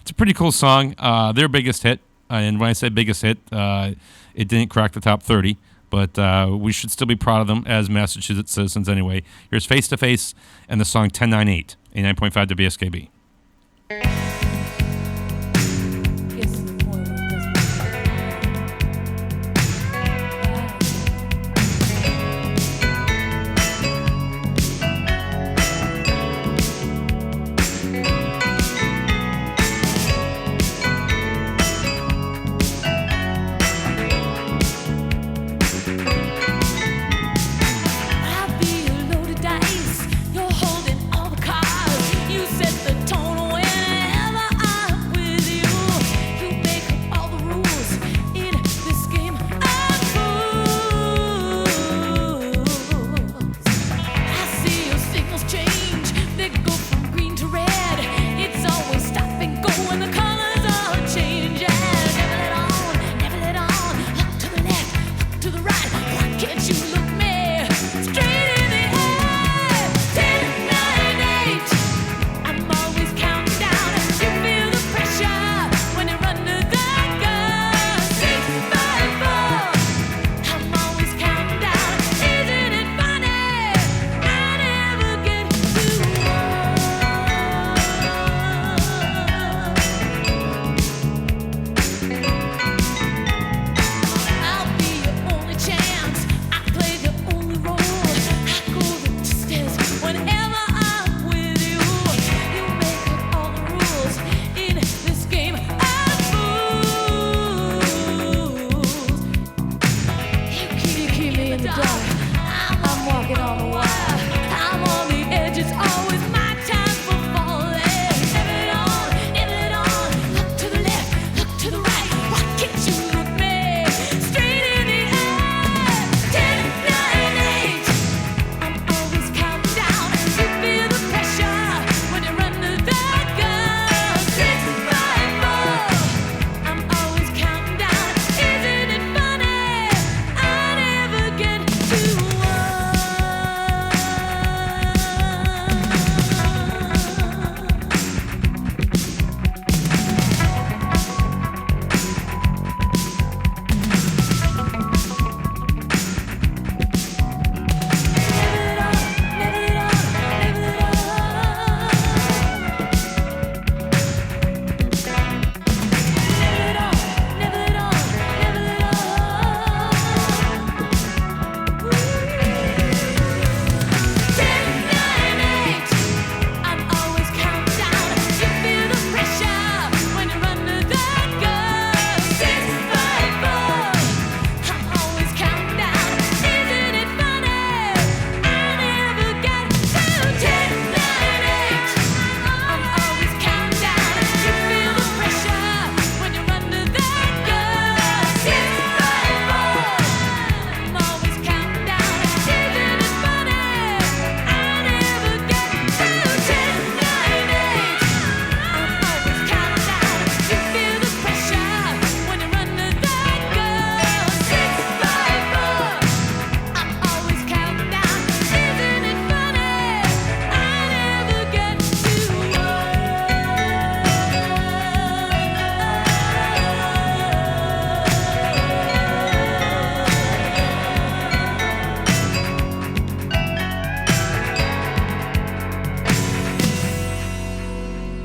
it's a pretty cool song. Their biggest hit, and when I say biggest hit, it didn't crack the top 30. But we should still be proud of them as Massachusetts citizens anyway. Here's Face to Face and the song 1098, 89.5 WSKB. I'll be a loaded dice. You're holding all the cards. You set the tone.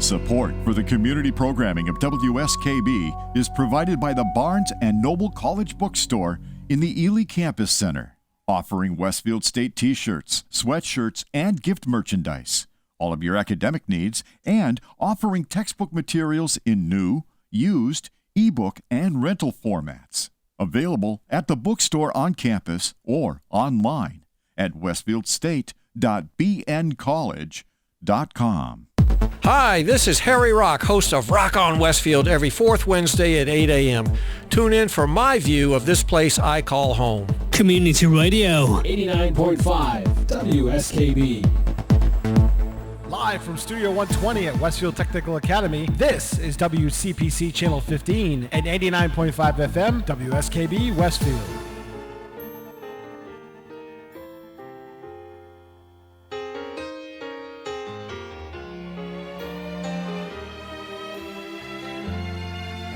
Support for the community programming of WSKB is provided by the Barnes & Noble College Bookstore in the Ely Campus Center, offering Westfield State t-shirts, sweatshirts, and gift merchandise, all of your academic needs, and offering textbook materials in new, used, ebook, and rental formats. Available at the bookstore on campus or online at westfieldstate.bncollege.com. Hi, this is Harry Rock, host of Rock on Westfield every fourth Wednesday at 8 a.m. Tune in for my view of this place I call home. Community Radio. 89.5 WSKB. Live from Studio 120 at Westfield Technical Academy, this is WCPC Channel 15 and 89.5 FM, WSKB Westfield.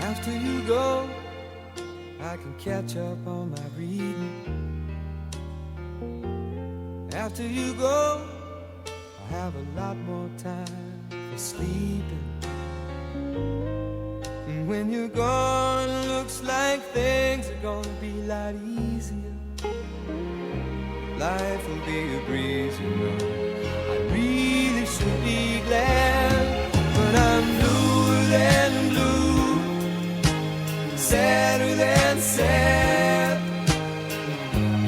After you go, I can catch up on my reading. After you go, I have a lot more time for sleeping. And when you're gone, it looks like things are gonna be a lot easier. Life will be a breeze, you know. I really should be glad, but I'm bluer than blue, sadder than sad.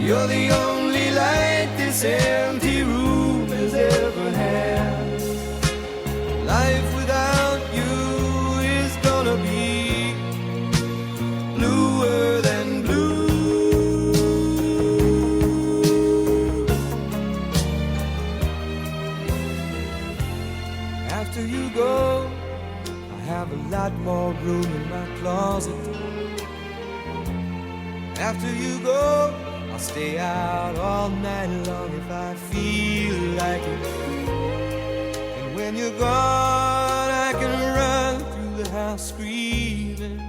You're the only light this empty room has ever had. Life without you is gonna be bluer than blue. After you go, I have a lot more room in my closet. After you go, I'll stay out all night long if I feel like it. And when you're gone, I can run through the house screaming,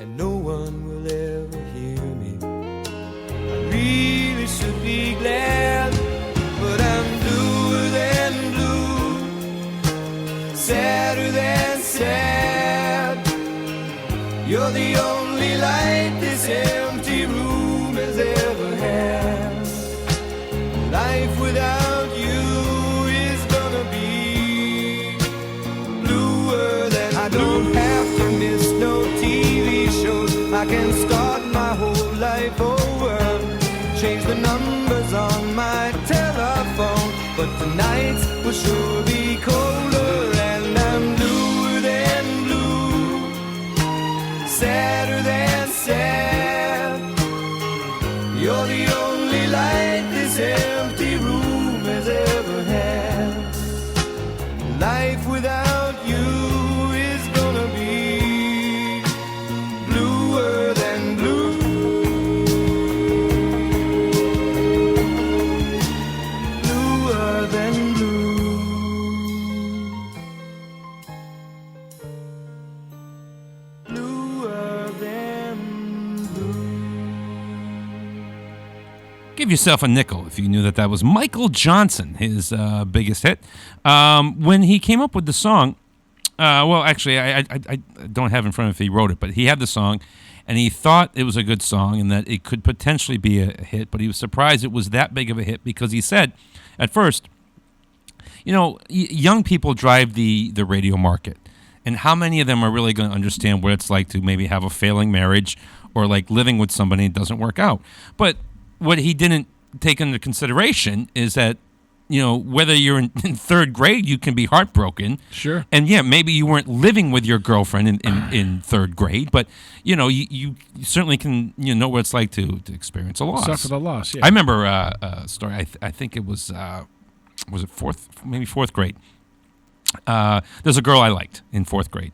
and no one will ever hear me. I really should be glad, but I'm bluer than blue, sadder than sad. You're the only light this empty room has ever had. Life without you is gonna be bluer than I don't have to miss no TV shows. I can start my whole life over, change the numbers on my telephone, but tonight's will sure be colder. And I'm bluer than blue, sadder than sad. You're the only light this empty room has ever had. Life without you is gonna be bluer than blue. Bluer than blue. Bluer than blue. Give yourself a nickel if you knew that was Michael Johnson, his biggest hit. When he came up with the song, well, actually, I don't have in front of me if he wrote it, but he had the song, and he thought it was a good song and that it could potentially be a hit, but he was surprised it was that big of a hit because he said, at first, you know, young people drive the radio market, and how many of them are really going to understand what it's like to maybe have a failing marriage or like living with somebody and it doesn't work out? But what he didn't take into consideration is that, you know, whether you're in third grade, you can be heartbroken. Sure. And yeah, maybe you weren't living with your girlfriend in third grade, but you know, you certainly can, you know what it's like to experience a loss. Suffer the loss, yeah. I remember a story. I think it was it fourth grade? There's a girl I liked in fourth grade,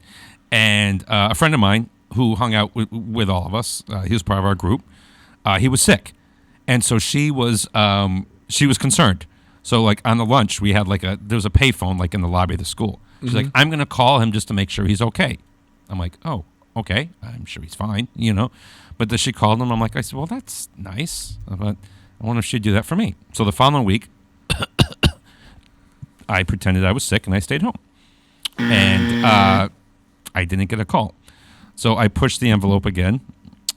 and a friend of mine who hung out with all of us. He was part of our group. He was sick. And so she was concerned. So like on the lunch, we had there was a payphone like in the lobby of the school. She's like, I'm going to call him just to make sure he's okay. I'm like, oh, okay. I'm sure he's fine, you know. But then she called him. I said, well, that's nice. But I wonder if she'd do that for me. So the following week, I pretended I was sick and I stayed home. And I didn't get a call. So I pushed the envelope again.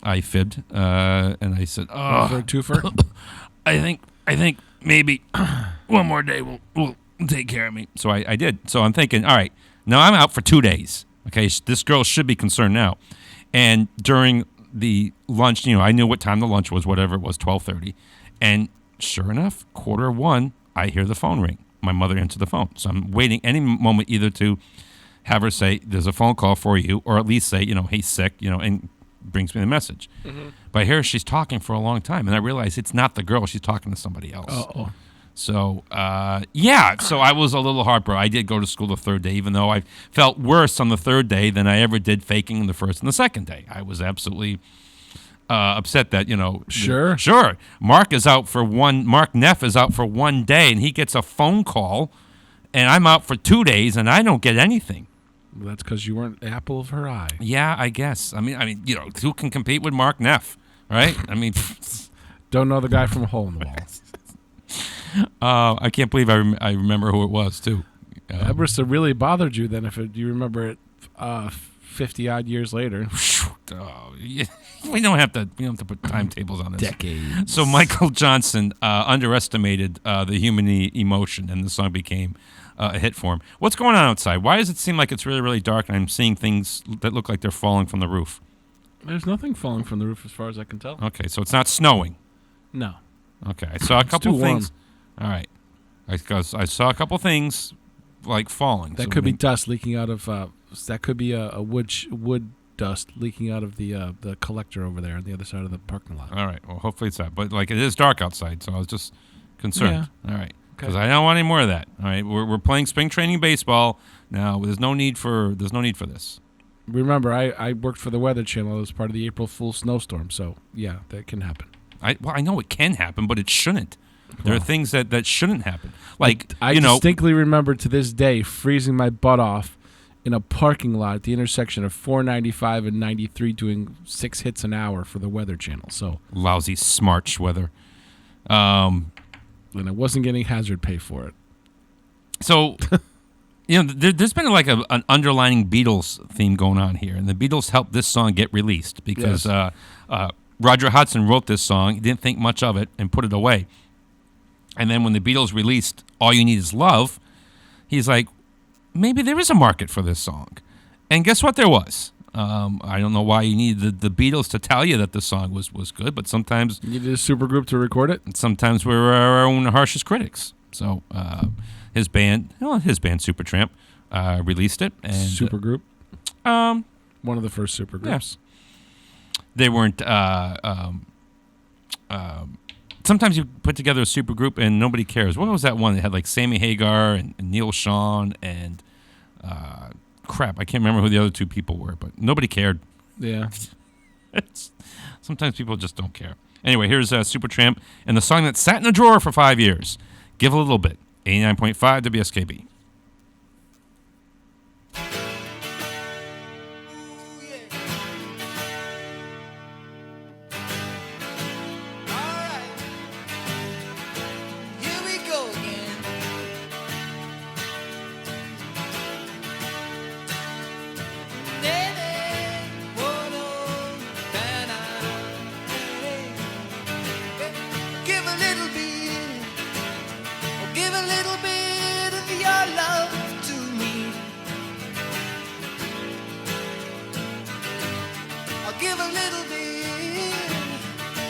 I fibbed, and I said, "Oh, for a twofer." I think maybe one more day will take care of me." So I did. So I'm thinking, all right, now I'm out for 2 days. Okay, this girl should be concerned now. And during the lunch, I knew what time the lunch was, whatever it was, 12:30. And sure enough, 1:45, I hear the phone ring. My mother answered the phone. So I'm waiting any moment either to have her say, "There's a phone call for you," or at least say, "He's sick," and brings me the message. Mm-hmm. But I hear she's talking for a long time, and I realize it's not the girl. She's talking to somebody else. Uh-oh. So, so I was a little heartbroken. I did go to school the third day, even though I felt worse on the third day than I ever did faking the first and the second day. I was absolutely upset that, Sure. Mark Neff is out for 1 day, and he gets a phone call, and I'm out for 2 days, and I don't get anything. Well, that's because you weren't the apple of her eye. Yeah, I guess. I mean, who can compete with Mark Neff, right? I mean, don't know the guy from a hole in the wall. I can't believe I remember who it was too. That must have really bothered you then, if you remember it 50 odd years later. We don't have to put timetables on this. Decades. So Michael Johnson underestimated the human emotion, and the song became a hit for him. What's going on outside? Why does it seem like it's really, really dark, and I'm seeing things that look like they're falling from the roof? There's nothing falling from the roof as far as I can tell. Okay, so it's not snowing. No. Okay, I saw a couple too things. All right, because I saw a couple things like falling. That could be dust leaking out of. That could be a wood dust leaking out of the collector over there on the other side of the parking lot. All right. Well, hopefully it's that. But it is dark outside, so I was just concerned. Yeah. All right. Because I don't want any more of that. All right. We're playing spring training baseball now. There's no need for this. Remember, I worked for the Weather Channel as part of the April Fool's snowstorm. So yeah, that can happen. I know it can happen, but it shouldn't. There are things that shouldn't happen. Like I distinctly remember to this day freezing my butt off in a parking lot at the intersection of 495 and 93 doing 6 hits an hour for the Weather Channel. So lousy smarch weather. And I wasn't getting hazard pay for it. So, there's been like an underlining Beatles theme going on here, and the Beatles helped this song get released because Roger Hodgson wrote this song, he didn't think much of it, and put it away. And then when the Beatles released All You Need Is Love, he's like, maybe there is a market for this song. And guess what there was? I don't know why you needed the Beatles to tell you that the song was good, but sometimes you needed a supergroup to record it. And sometimes we're our own harshest critics. So his band Supertramp, released it. And supergroup. One of the first supergroups. Yeah. They weren't. Sometimes you put together a supergroup and nobody cares. What was that one that had like Sammy Hagar and Neil Schon and crap? I can't remember who the other two people were, but nobody cared. Yeah. Sometimes people just don't care. Anyway, here's Supertramp and the song that sat in a drawer for 5 years. Give a little bit. 89.5 WSKB.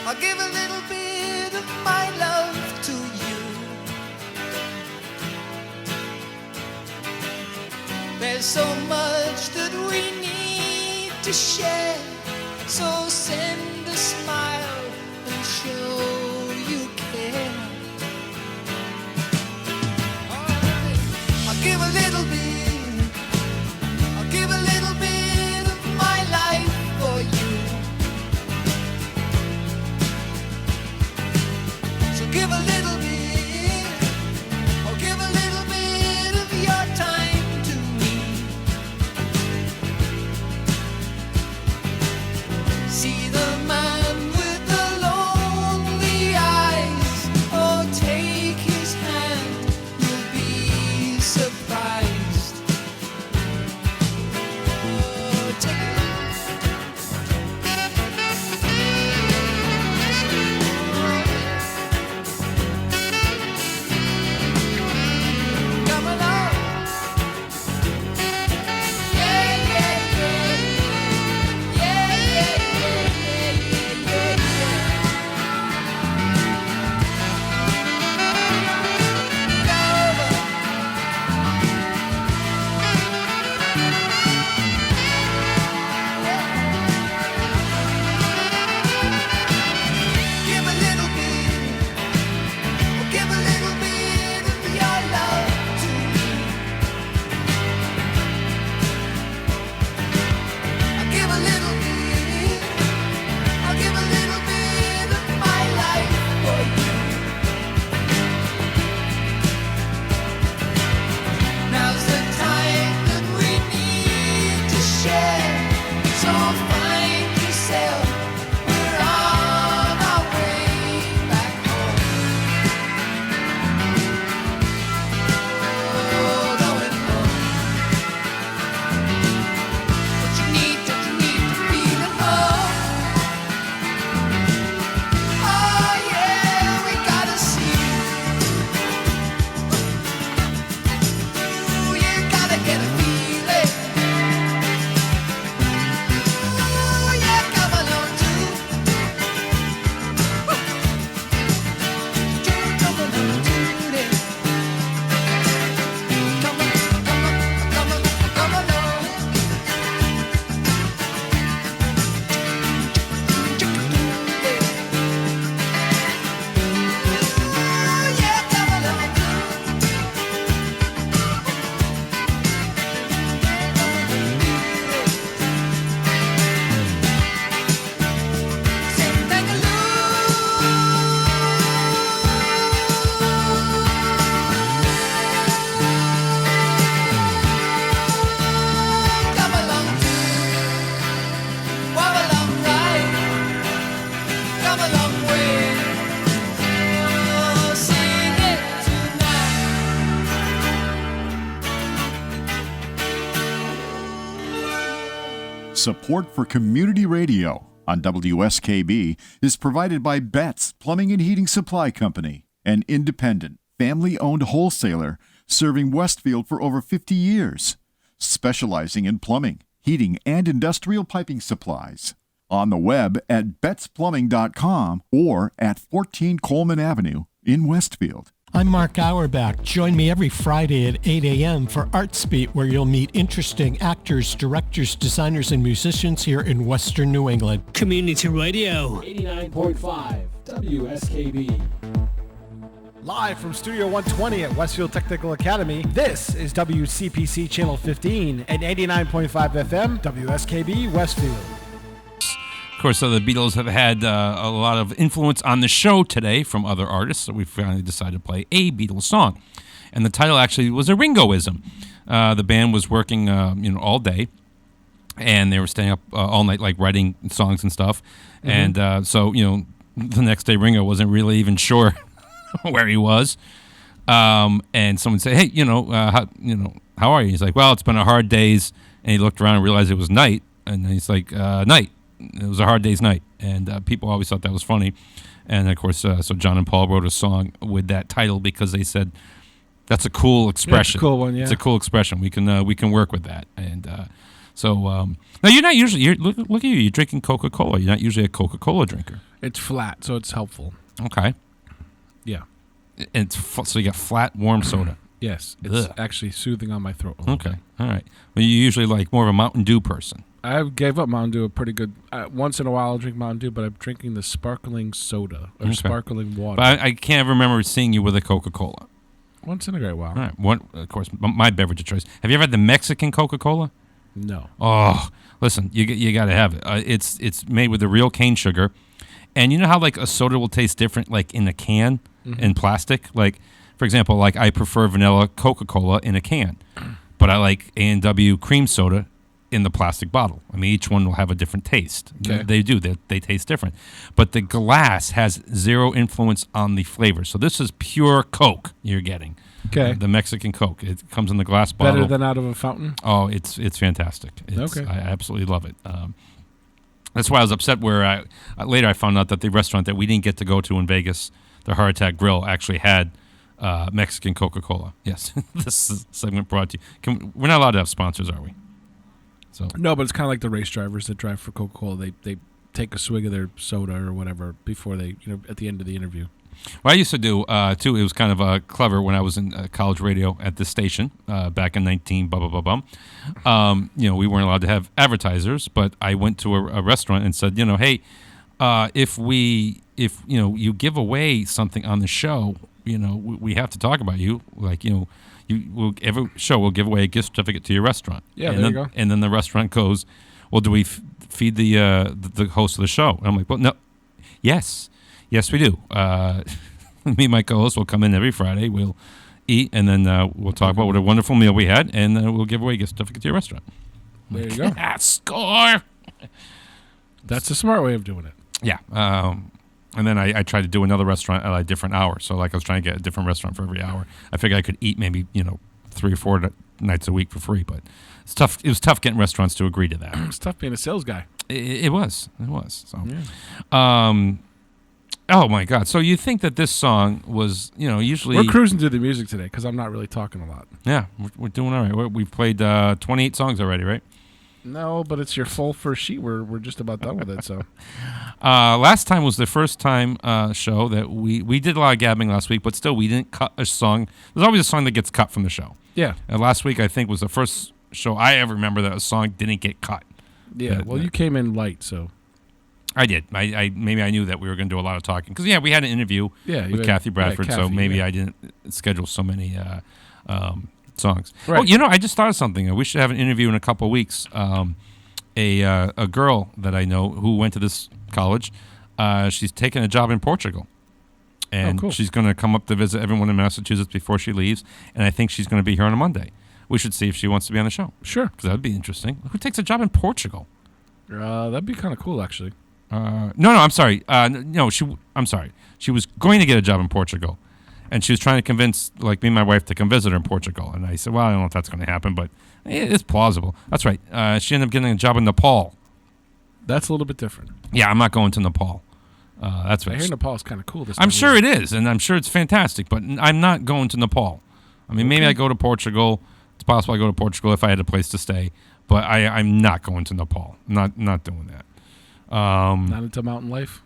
I'll give a little bit of my love to you. There's so much that we need to share, so send a smile and show you care. Alright, I'll give a little bit, I'll give a little bit of my life for you. Give a little bit, or give a little bit of your time to me. See the man with Support for community radio on WSKB is provided by Betts Plumbing and Heating Supply Company, an independent, family-owned wholesaler serving Westfield for over 50 years, specializing in plumbing, heating, and industrial piping supplies. On the web at bettsplumbing.com or at 14 Coleman Avenue in Westfield. I'm Mark Auerbach. Join me every Friday at 8 a.m. for Arts Beat, where you'll meet interesting actors, directors, designers, and musicians here in Western New England. Community Radio. 89.5 WSKB. Live from Studio 120 at Westfield Technical Academy, this is WCPC Channel 15 and 89.5 FM, WSKB Westfield. Of course, the Beatles have had a lot of influence on the show today from other artists, so we finally decided to play a Beatles song. And the title actually was a Ringoism. The band was working all day, and they were staying up all night, like writing songs and stuff. Mm-hmm. And so the next day Ringo wasn't really even sure where he was. And someone said, "Hey, how are you?" He's like, "Well, it's been a hard days." And he looked around and realized it was night, and he's like, "Night." It was a hard day's night, and people always thought that was funny. And of course, so John and Paul wrote a song with that title because they said that's a cool expression. Yeah, it's a cool one, yeah. It's a cool expression. We can work with that. And so now you're not usually. Look at you. You're drinking Coca-Cola. You're not usually a Coca-Cola drinker. It's flat, so it's helpful. Okay. Yeah. And so you got flat, warm soda. Yes, it's actually soothing on my throat. Okay, all right. Well, you usually like more of a Mountain Dew person. I gave up Mountain Dew a pretty good. Once in a while, I'll drink Mountain Dew, but I'm drinking the sparkling soda or sparkling water. But I can't remember seeing you with a Coca-Cola. Once in a great while. All right. Of course, my beverage of choice. Have you ever had the Mexican Coca-Cola? No. Oh, listen, you got to have it. It's made with the real cane sugar, and you know how like a soda will taste different, like in a can, in plastic. Like, for example, like I prefer vanilla Coca-Cola in a can, but I like A&W cream soda in the plastic bottle. I mean, each one will have a different taste. Okay. They do. They taste different. But the glass has zero influence on the flavor. So this is pure Coke you're getting. Okay. The Mexican Coke. It comes in the glass bottle. Better than out of a fountain? Oh, it's fantastic. Okay. I absolutely love it. That's why I was upset where later I found out that the restaurant that we didn't get to go to in Vegas, the Heart Attack Grill, actually had Mexican Coca-Cola. Yes. This segment brought to you. We're not allowed to have sponsors, are we? So. No, but it's kind of like the race drivers that drive for Coca-Cola. They take a swig of their soda or whatever before they, at the end of the interview. What I used to do, too, it was kind of clever when I was in college radio at this station back in 19 blah, blah, blah, blah. We weren't allowed to have advertisers, but I went to a restaurant and said, hey, if you give away something on the show, we have to talk about you. Like, every show will give away a gift certificate to your restaurant. Yeah, and there you go. And then the restaurant goes, well, do we feed the host of the show? And I'm like, well, no. Yes, we do. Me and my co-host will come in every Friday. We'll eat, and then we'll talk about what a wonderful meal we had, and we'll give away a gift certificate to your restaurant. There you go. Score! That's a smart way of doing it. Yeah. And then I tried to do another restaurant at a different hour. So, like, I was trying to get a different restaurant for every hour. I figured I could eat maybe, 3 or 4 nights a week for free. But it's tough. It was tough getting restaurants to agree to that. It's tough being a sales guy. It was. So, yeah. Oh my God! So you think that this song was, usually we're cruising through the music today because I'm not really talking a lot. Yeah, we're doing all right. We've played 28 songs already, right? No, but it's your full first sheet. We're just about done with it. So, last time was the first time show that we did a lot of gabbing last week, but still we didn't cut a song. There's always a song that gets cut from the show. Yeah. And last week I think was the first show I ever remember that a song didn't get cut. Yeah. Well, you came in light, so. I did. I maybe I knew that we were going to do a lot of talking because we had an interview with Kathy Bradford, so maybe I didn't schedule so many songs. Right. Oh, I just thought of something. We should have an interview in a couple of weeks. A girl that I know who went to this college, she's taking a job in Portugal, and cool. She's going to come up to visit everyone in Massachusetts before she leaves. And I think she's going to be here on a Monday. We should see if she wants to be on the show. Sure, because that would be interesting. Who takes a job in Portugal? That'd be kind of cool, actually. No, I'm sorry. I'm sorry. She was going to get a job in Portugal, And she was trying to convince, like, me and my wife to come visit her in Portugal. And I said, well, I don't know if that's going to happen, but it's plausible. That's right. She ended up getting a job in Nepal. That's a little bit different. Yeah, I'm not going to Nepal. That's right. I hear Nepal is kind of cool. I'm sure it is, and I'm sure it's fantastic, but I'm not going to Nepal. I mean, maybe I go to Portugal. It's possible I go to Portugal if I had a place to stay, but I'm not going to Nepal. Not doing that. Not into mountain life?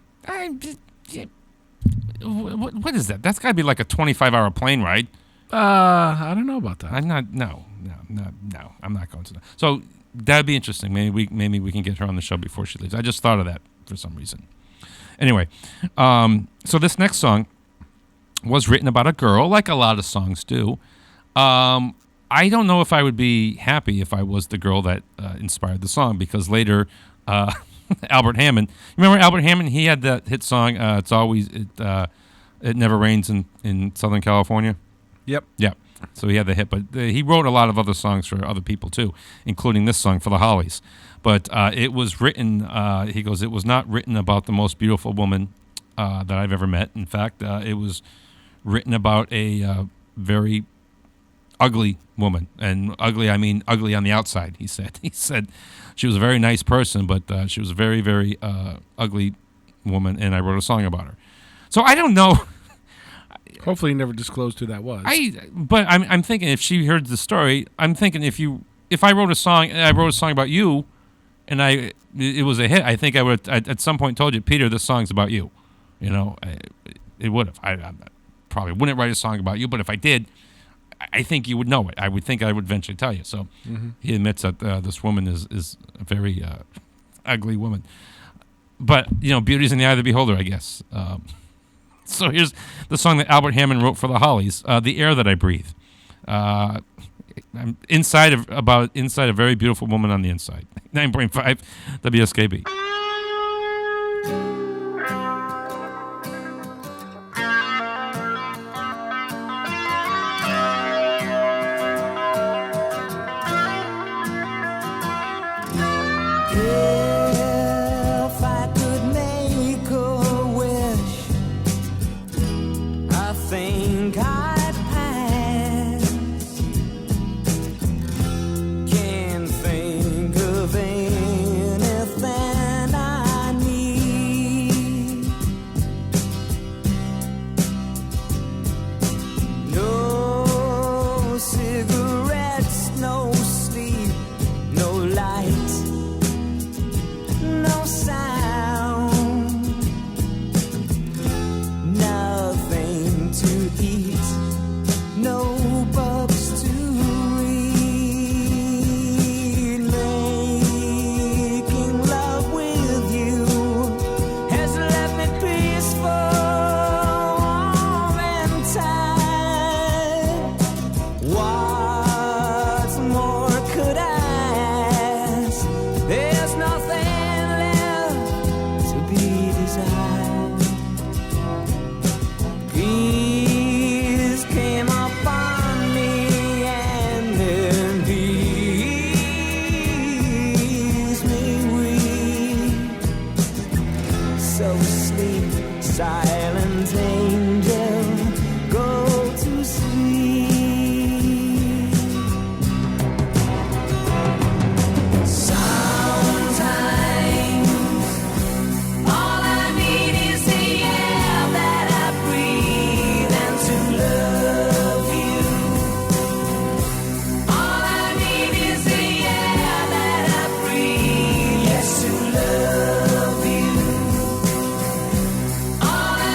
What is that? That's got to be like a 25-hour plane ride. I don't know about that. I'm not. No. I'm not going to that. So that'd be interesting. Maybe we can get her on the show before she leaves. I just thought of that for some reason. Anyway, so this next song was written about a girl, like a lot of songs do. I don't know if I would be happy if I was the girl that inspired the song, because later Albert Hammond, remember Albert Hammond? He had that hit song, It Never Rains in Southern California. Yep. So he had the hit, but he wrote a lot of other songs for other people too, including this song for the Hollies. But it was written, he goes, it was not written about the most beautiful woman that I've ever met. In fact, it was written about a very ugly woman. And ugly, I mean ugly on the outside, he said. He said she was a very nice person, but she was a very, very ugly woman, and I wrote a song about her. So I don't know. Hopefully you never disclosed who that was. But I'm thinking if she heard the story, I'm thinking if I wrote a song about you, and it was a hit, I think I would at some point told you, Peter, this song's about you. You know, it would have. I probably wouldn't write a song about you, but if I did, I think you would know it. I would think I would eventually tell you. So he admits that this woman is a very ugly woman. But, you know, beauty's in the eye of the beholder, I guess. So here's the song that Albert Hammond wrote for the Hollies, The Air That I Breathe. I'm inside a very beautiful woman on the inside. 9.5 WSKB. If I could make a wish, I think I'd pass. Can't think of anything I need. No cigarettes, no sleep, no light. No sound, nothing to eat, no books to read. Making love with you has left me peaceful, warm and tired. What more could I ask? There's nothing to be desired. Peace came upon me and then peace me weak. So sleep, silent angel, go to sleep. Sometimes all I need is the air that I breathe and to love you. All I need is the air that I breathe, yes, to love you. All I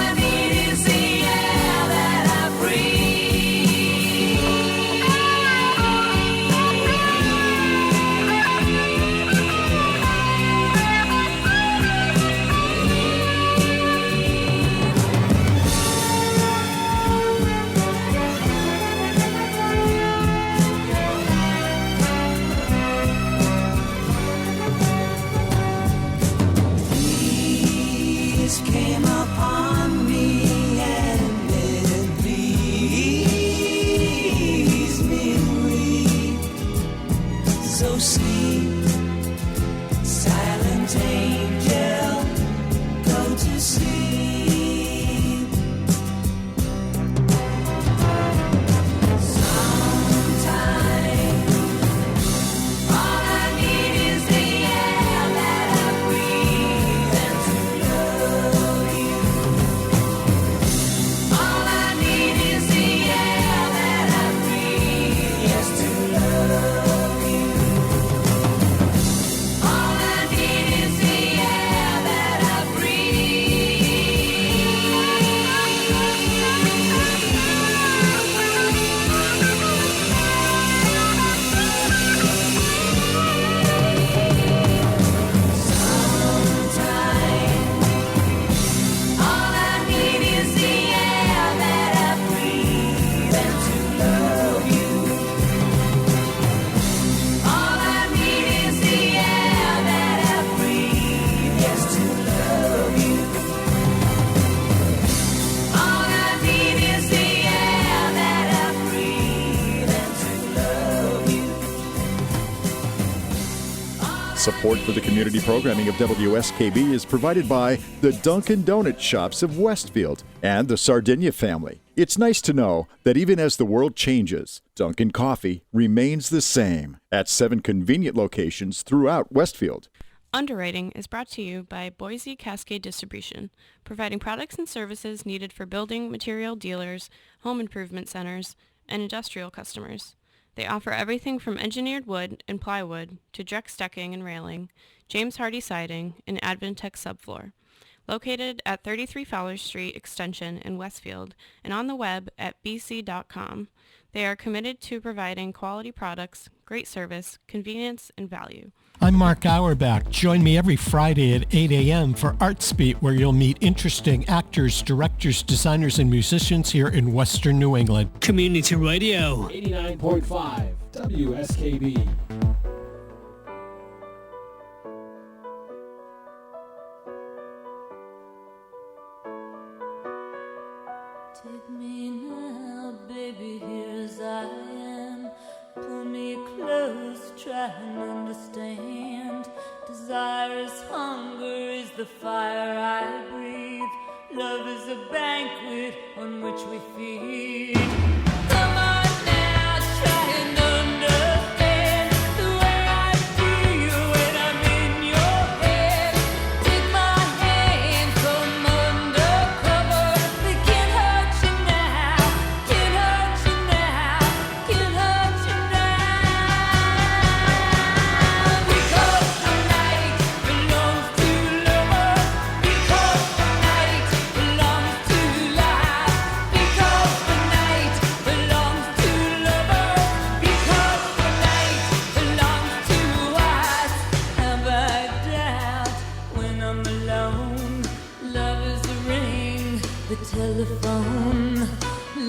Support for the community programming of WSKB is provided by the Dunkin' Donut Shops of Westfield and the Sardinia family. It's nice to know that even as the world changes, Dunkin' Coffee remains the same at 7 convenient locations throughout Westfield. Underwriting is brought to you by Boise Cascade Distribution, providing products and services needed for building material dealers, home improvement centers, and industrial customers. They offer everything from engineered wood and plywood to Drex decking and railing, James Hardy siding, and Advantech subfloor. Located at 33 Fowler Street Extension in Westfield and on the web at bc.com, they are committed to providing quality products, great service, convenience, and value. I'm Mark Auerbach. Join me every Friday at 8 a.m. for Arts Beat, where you'll meet interesting actors, directors, designers, and musicians here in Western New England. Community Radio. 89.5 WSKB. Take me now, baby, here as I am. Pull me close, try and understand. Desire is hunger, is the fire I breathe. Love is a banquet on which we feed. Come on now, try and understand the way I feel when I'm in your head. Take my hand, come undercover. They can't hurt you now, can't hurt you now, can't hurt you now. Because the night belongs to lovers. Because the night belongs to life. Because the night belongs to lovers. Because the night belongs to us. Have I doubt when I'm alone? Love is a ring, the telephone.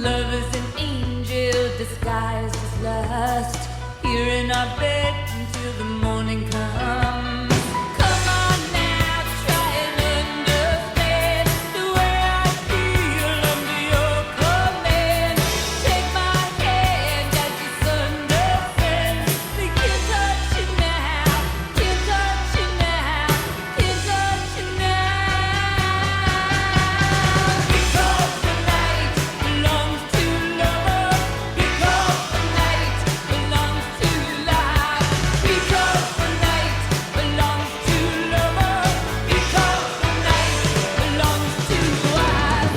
Love is an angel disguised as lust. Here in our bed until the morning comes. Come on now, try and understand the way I feel under your command. Take my hand as the sun descends. They can't touch you now, can't touch you now, can't touch you now. Because the night belongs to lovers. Because the night belongs to life. Because the night belongs to lovers. Because the night belongs to us.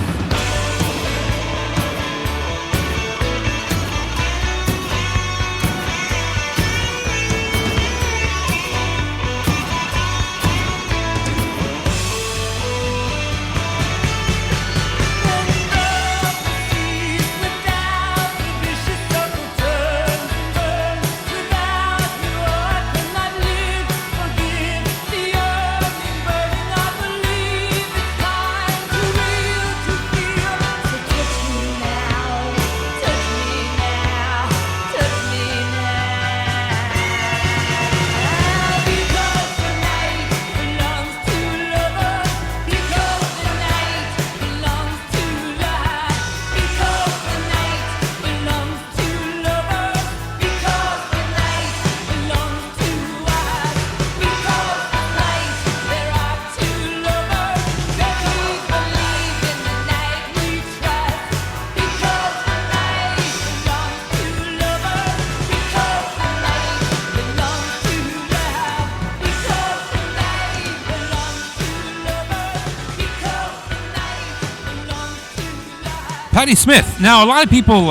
Patti Smith. Now, a lot of people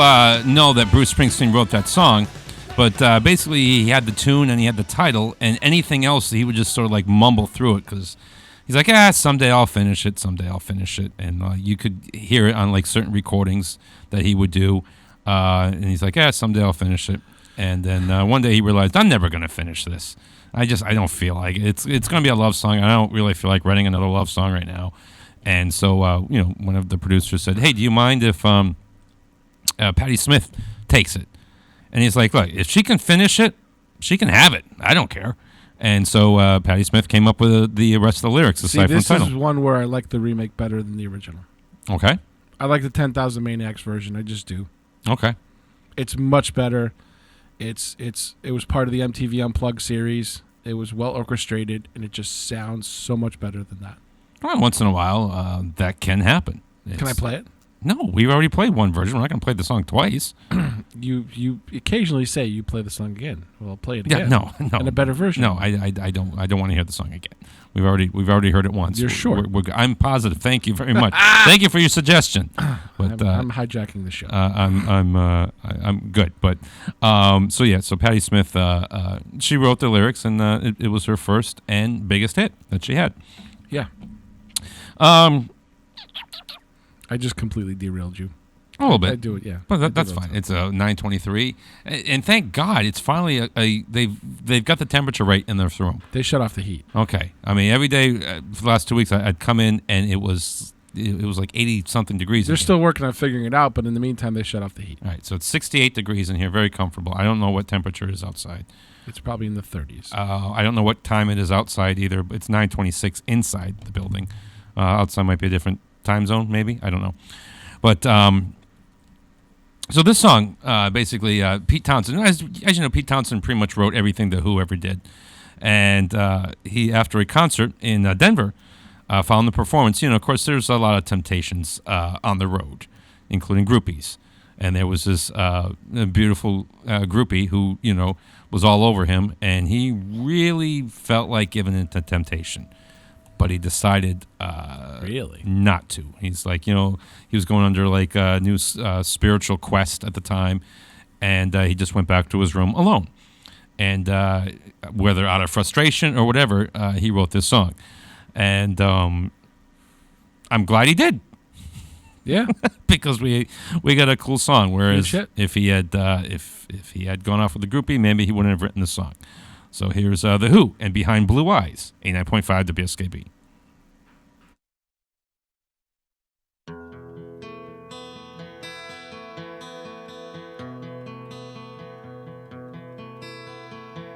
know that Bruce Springsteen wrote that song, but basically he had the tune and he had the title, and anything else he would just sort of like mumble through it because he's like, someday I'll finish it, someday I'll finish it. And you could hear it on like certain recordings that he would do, and he's like, someday I'll finish it. And then one day he realized, I'm never going to finish this. I don't feel like it. It's going to be a love song. I don't really feel like writing another love song right now. And so, one of the producers said, hey, do you mind if Patti Smith takes it? And he's like, look, if she can finish it, she can have it. I don't care. And so Patti Smith came up with the rest of the lyrics aside from the title. This is one where I like the remake better than the original. Okay. I like the 10,000 Maniacs version. I just do. Okay. It's much better. It was part of the MTV Unplugged series. It was well orchestrated, and it just sounds so much better than that. Well, once in a while, that can happen. Can I play it? No, we've already played one version. We're not going to play the song twice. You occasionally say you play the song again. Well, play it Yeah, again. no, in a better version. No, I don't want to hear the song again. We've already heard it once. You're sure? I'm positive. Thank you very much. Thank you for your suggestion. But I'm hijacking the show. I'm good. But so Patti Smith, she wrote the lyrics, and it was her first and biggest hit that she had. Yeah. I just completely derailed you. A little bit. I do it, yeah. But that's fine. It's a 9:23, and thank God it's finally they've got the temperature right in their room. They shut off the heat. Okay. I mean, every day for the last 2 weeks, I'd come in and it was like 80 something degrees. They're still working on figuring it out, but in the meantime, they shut off the heat. All right. So it's 68 degrees in here, very comfortable. I don't know what temperature is outside. It's probably in the 30s. I don't know what time it is outside either. But it's 9:26 inside the building. Outside might be a different time zone, maybe. I don't know. But so this song, basically, Pete Townsend, as you know, Pete Townsend pretty much wrote everything that Who ever did. And he, after a concert in Denver, found the performance. You know, of course, there's a lot of temptations on the road, including groupies. And there was this beautiful groupie who, you know, was all over him. And he really felt like giving in to temptation. But he decided not to. He's like, you know, he was going under like a new spiritual quest at the time, and he just went back to his room alone. And whether out of frustration or whatever, he wrote this song. And I'm glad he did. Yeah, because we got a cool song. Whereas if he had if he had gone off with the groupie, maybe he wouldn't have written the song. So here's The Who and Behind Blue Eyes, 89.5 WSKB.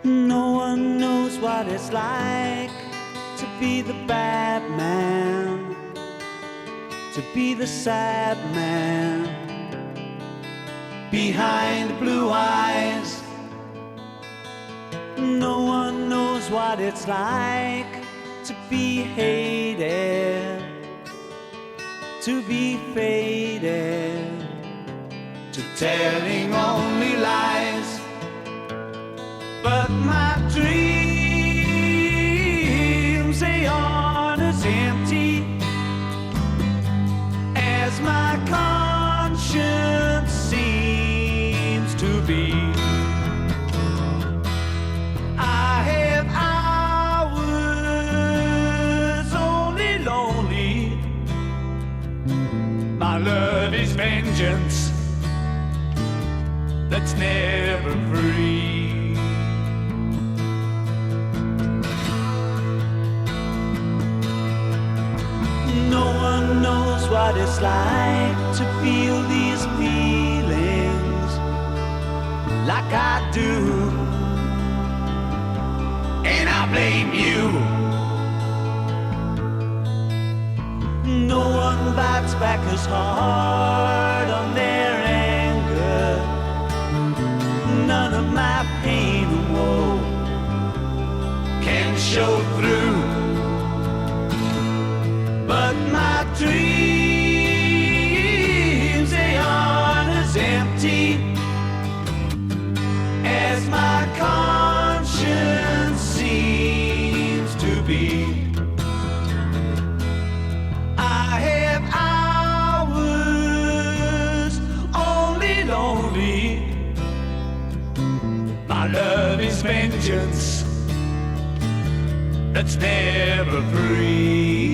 No one knows what it's like to be the bad man, to be the sad man behind blue eyes. No one knows what it's like to be hated, to be faded, to telling only lies. But my dreams, they aren't as empty as my conscience seems to be. I have hours only lonely. My love is vengeance that's never free. No one knows what it's like to feel these feelings like I do. And I blame you. No one bites back as hard on their anger. None of my pain and woe can show through. But my dreams, they aren't as empty as my conscience seems to be. I have hours only lonely. My love is vengeance that's never free.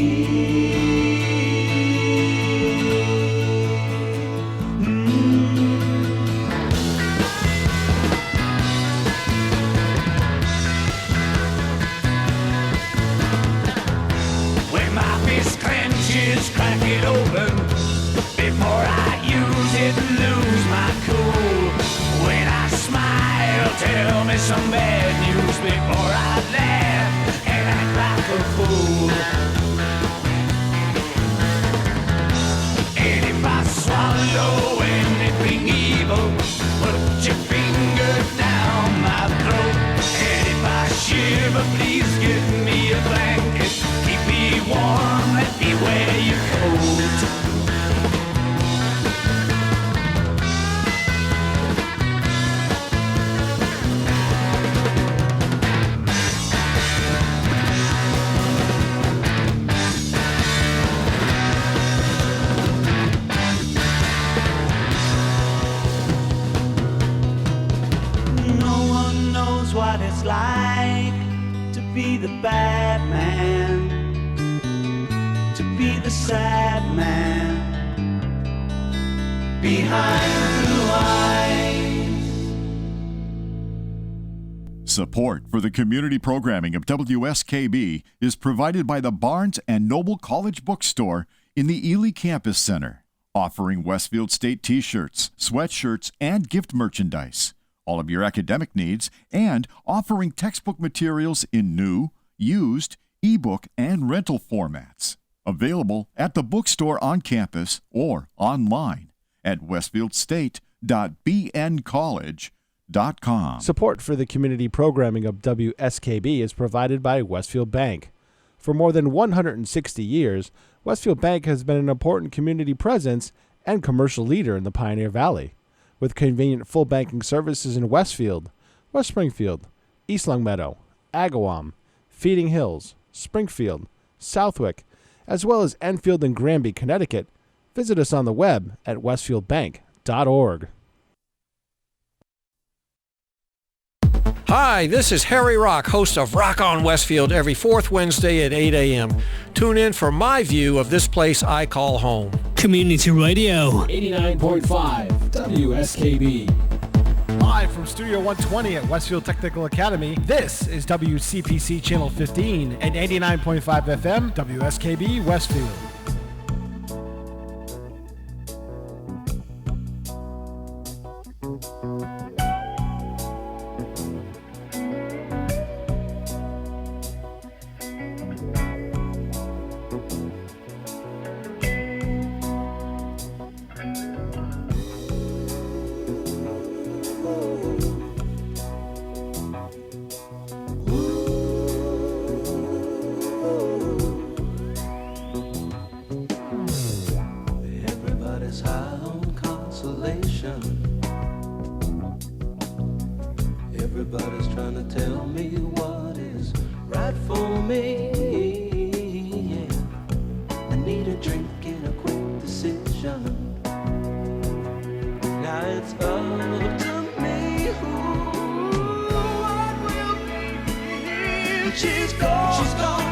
Crack it open before I use it and lose my cool. When I smile, tell me some bad news before I laugh and act like a fool. And if I swallow anything evil, put your finger down my throat. And if I shiver give me a blanket, keep me warm, let me wear your coat. No one knows what it's like to be the bad man, to be the sad man behind blue eyes. Support for the community programming of WSKB is provided by the Barnes and Noble College Bookstore in the Ely Campus Center, offering Westfield State t-shirts, sweatshirts, and gift merchandise, all of your academic needs, and offering textbook materials in new, used, ebook, and rental formats. Available at the bookstore on campus or online at westfieldstate.bncollege.com. Support for the community programming of WSKB is provided by Westfield Bank. For more than 160 years, Westfield Bank has been an important community presence and commercial leader in the Pioneer Valley. With convenient full banking services in Westfield, West Springfield, East Longmeadow, Agawam, Feeding Hills, Springfield, Southwick, as well as Enfield and Granby, Connecticut, visit us on the web at westfieldbank.org. Hi, this is Harry Rock, host of Rock on Westfield every fourth Wednesday at 8 a.m. Tune in for my view of this place I call home. Community Radio. 89.5 WSKB. Live from Studio 120 at Westfield Technical Academy, this is WCPC Channel 15 and 89.5 FM WSKB Westfield. Everybody's high on consolation. Everybody's trying to tell me what is right for me. Yeah. I need a drink and a quick decision. Now it's up to me. What will be? She's gone. She's gone.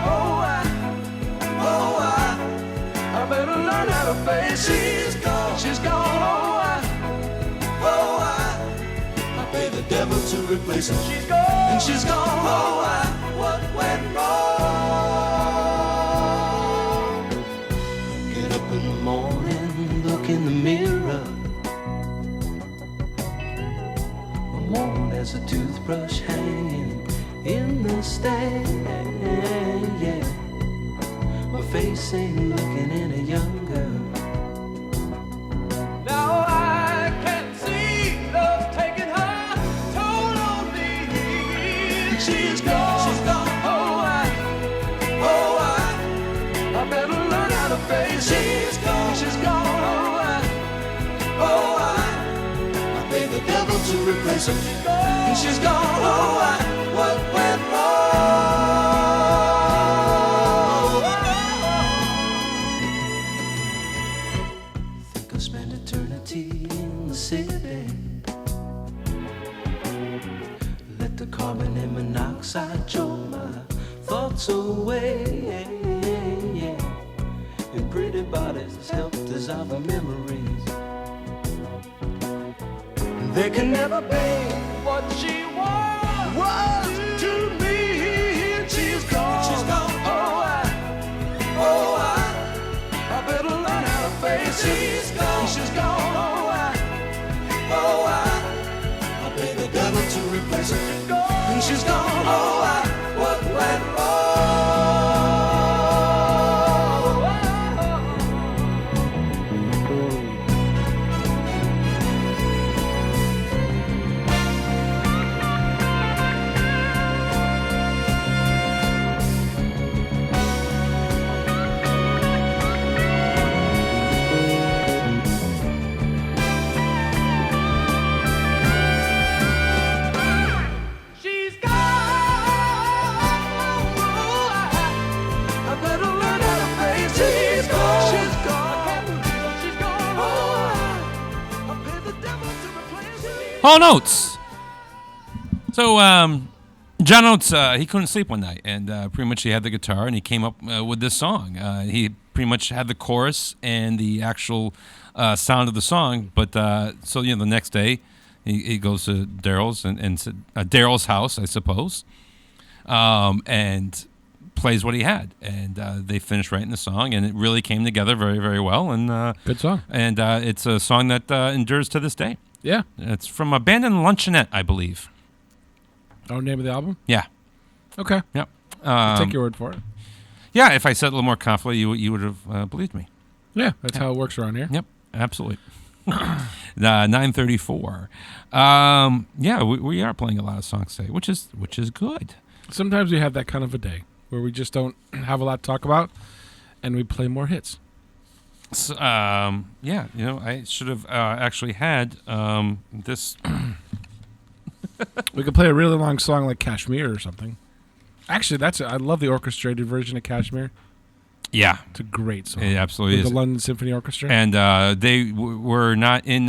I better learn how to face it. She's gone. She's gone. I pay the devil to replace her. She's gone. And she's gone. What went wrong? Get up in the morning, look in the mirror. I'm worn as a toothbrush hanging in the stand. Yeah. My face ain't looking any younger. Now I can see love taking her toll on me. She's gone. She's gone. I better learn how to face it. She's gone. She's gone. I pay the devil to replace her. And she's gone. What went wrong? Think I'll spend eternity in the city. Let the carbon and monoxide choke my thoughts away. And pretty bodies help dissolve the memories. They can never be what she was to me. She's gone. She's gone. I better learn how to face it. She's gone. She's gone. I pay the devil to replace her. She's gone. And she's gone. What went wrong? Hall Oates. So, John Oates, he couldn't sleep one night, and pretty much he had the guitar, and he came up with this song. He pretty much had the chorus and the actual sound of the song, but so the next day he goes to Daryl's and Daryl's house, I suppose, and plays what he had, and they finished writing the song, and it really came together very, very well. And good song, and it's a song that endures to this day. Yeah, it's from Abandoned Luncheonette, I believe. Oh, name of the album? Yeah. Okay. Yep. I'll take your word for it. Yeah, if I said it a little more confidently, you would have believed me. Yeah, that's how it works around here. Yep, absolutely. 9:34. Yeah, we are playing a lot of songs today, which is good. Sometimes we have that kind of a day where we just don't have a lot to talk about, and we play more hits. So, yeah, I should have actually had this. We could play a really long song like Kashmir or something. Actually, I love the orchestrated version of Kashmir. Yeah. It's a great song. It absolutely With is. the London Symphony Orchestra. And they were not in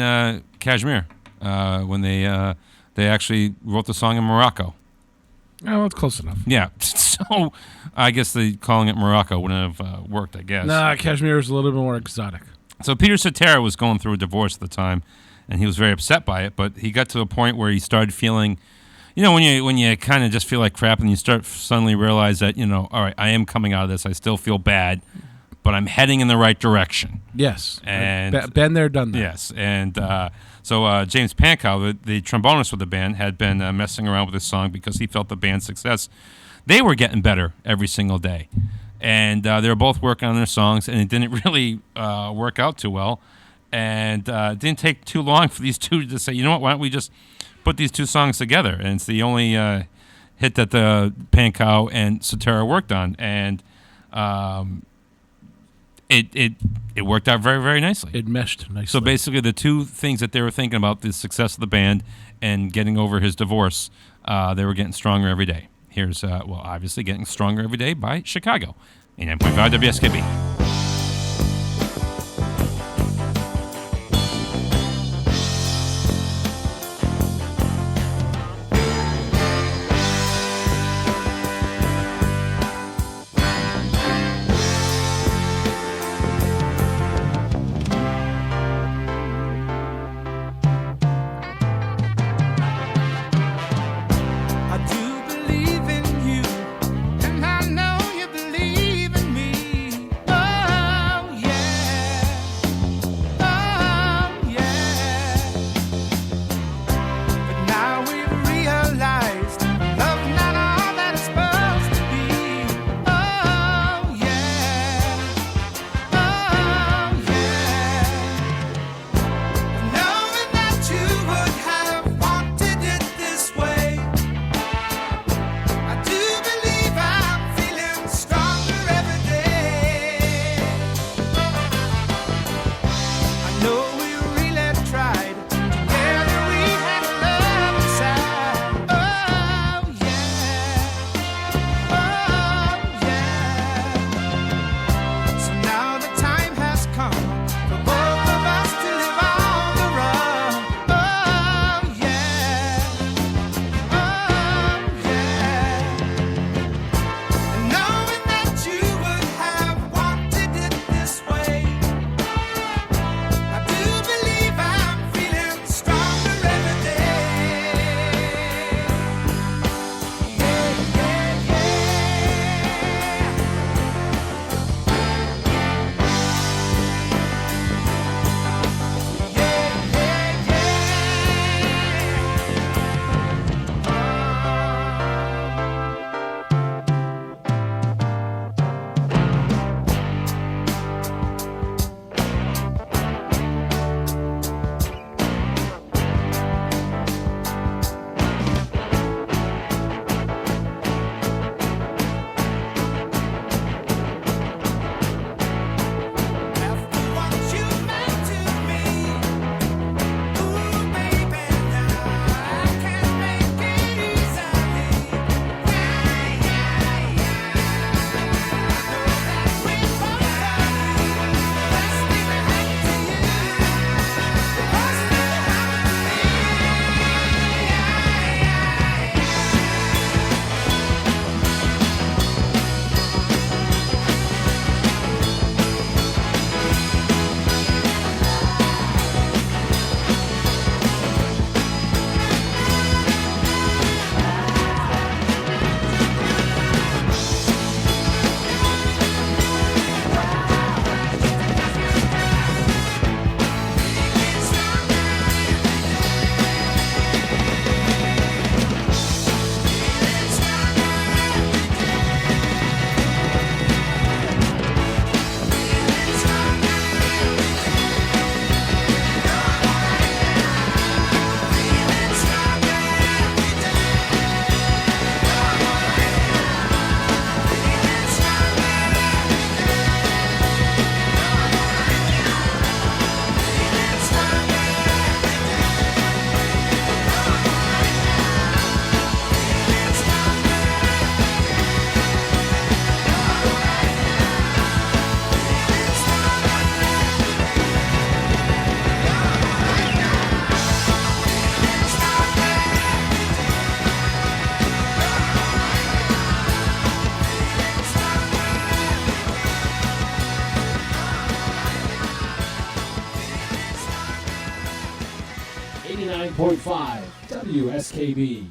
Kashmir when they actually wrote the song in Morocco. Oh, well, it's close enough. Yeah. So I guess calling it Morocco wouldn't have worked, I guess. Nah, Kashmir is a little bit more exotic. So Peter Cetera was going through a divorce at the time, and he was very upset by it, but he got to a point where he started feeling, when you kind of just feel like crap and you start suddenly realize that, all right, I am coming out of this. I still feel bad, but I'm heading in the right direction. Yes. And been there, done that. Yes. And so James Pankow, the trombonist with the band, had been messing around with this song because he felt the band's success. They were getting better every single day. And they were both working on their songs, and it didn't really work out too well. And it didn't take too long for these two to say, you know what, why don't we just put these two songs together? And it's the only hit that the Pankow and Cetera worked on. And it worked out very, very nicely. It meshed nicely. So basically the two things that they were thinking about, the success of the band and getting over his divorce, they were getting stronger every day. Here's, obviously Getting Stronger Every Day by Chicago. 89.5 WSKB. Believe in you, and I know you believe in me. Oh. 89.5 WSKB.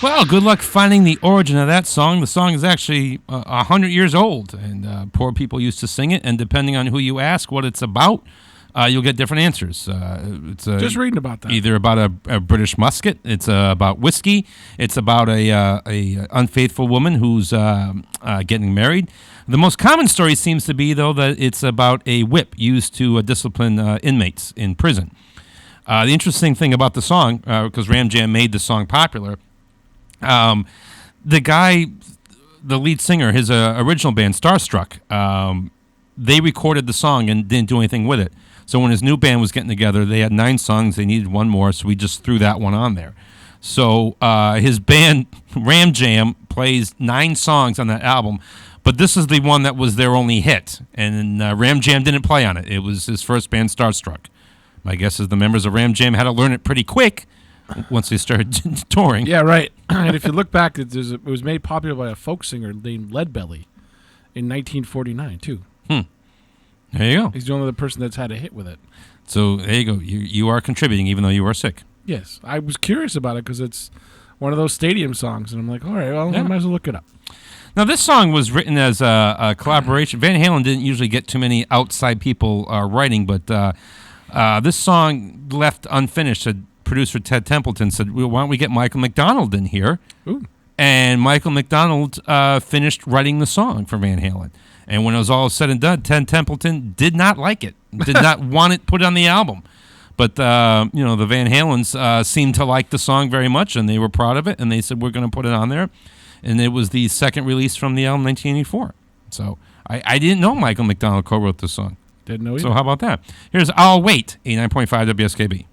Well, good luck finding the origin of that song. The song is actually 100 years old, and poor people used to sing it, and depending on who you ask what it's about, you'll get different answers. It's Just reading about that. Either about a British musket, it's about whiskey, it's about a unfaithful woman who's getting married. The most common story seems to be, though, that it's about a whip used to discipline inmates in prison. The interesting thing about the song, because Ram Jam made the song popular, the guy, the lead singer, his original band, Starstruck, they recorded the song and didn't do anything with it. So when his new band was getting together, they had 9 songs. They needed one more, so we just threw that one on there. So his band, Ram Jam, plays 9 songs on that album, but this is the one that was their only hit. And Ram Jam didn't play on it. It was his first band, Starstruck. My guess is the members of Ram Jam had to learn it pretty quick once they started touring. Yeah, right. And if you look back, it was made popular by a folk singer named Leadbelly. in 1949 too. There you go. He's the only other person that's had a hit with it. So there you go. You are contributing even though you are sick. Yes, I was curious about it because it's one of those stadium songs, and I'm like, all right, well, I might as well look it up. Now, this song was written as a collaboration. Van Halen didn't usually get too many outside people writing, but this song left unfinished. Producer Ted Templeton said, well, why don't we get Michael McDonald in here? Ooh. And Michael McDonald finished writing the song for Van Halen. And when it was all said and done, Ted Templeton did not like it, did not want it put on the album. But, the Van Halens seemed to like the song very much, and they were proud of it, and they said, we're going to put it on there. And it was the second release from the album, 1984. So I didn't know Michael McDonald co-wrote this song. Didn't know either. So how about that? Here's I'll Wait, 89.5 WSKB.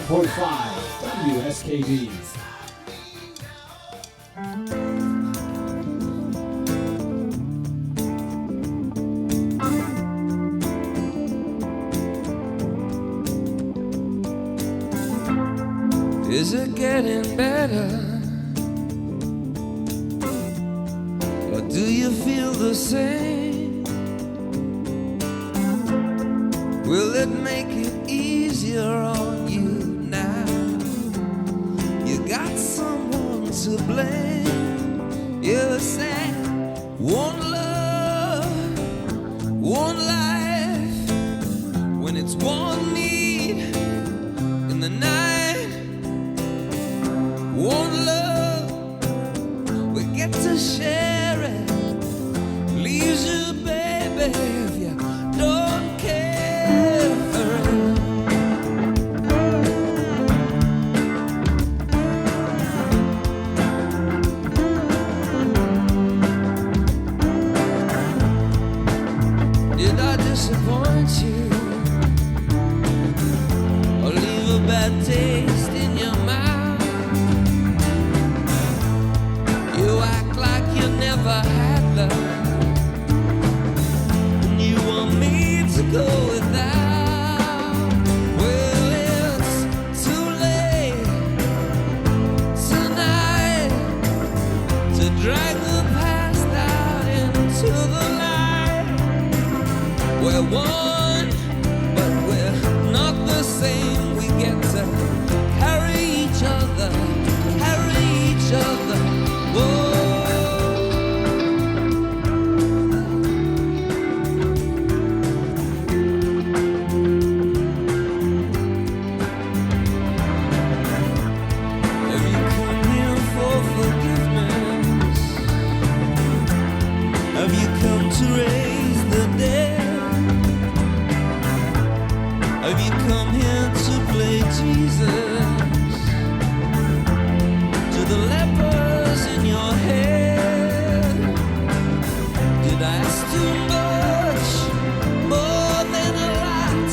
101.5 WSKB. Is it getting better? Or do you feel the same? Will it make it easier on you now? You got someone to blame. You said one love, one life. When it's one need in the night, one love, we get to share it. Leaves you, baby, if you don't care. Did I disappoint you or leave a bad taste in your mouth? You act like you never had love, and you want me to go without. Well, it's too late tonight to drag the past out into the light. We're one, but we're not the same. We get to carry each other, carry each other. Whoa. Have you come here for forgiveness? Have you come to raise the dead? Have you come here to play Jesus to the lepers in your head? Did I ask too much, more than a lot?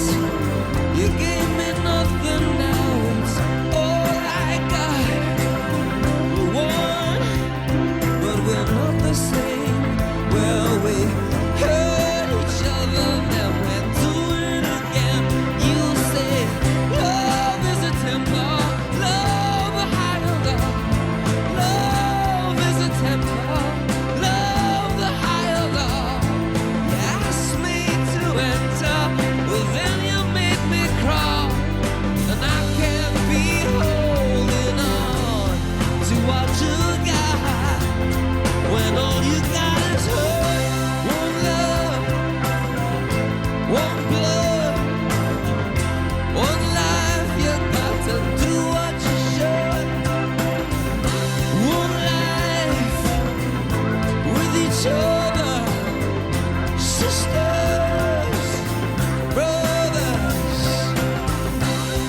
You gave me nothing, now it's all I got. We're one, but we're not the same. Well, we hurt each other, then we're doing it again. You say love is a temper, love a higher love. Love is a temper, love the higher love. You asked me to enter, well then you made me crawl, and I can't be holding on to what you got when all you got is hurt. One love, one blood, one life. You got to do what you should. One life with each other, sisters, brothers.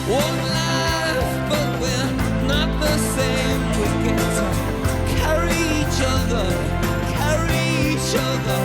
One life, but we're not the same. We get to carry each other, carry each other.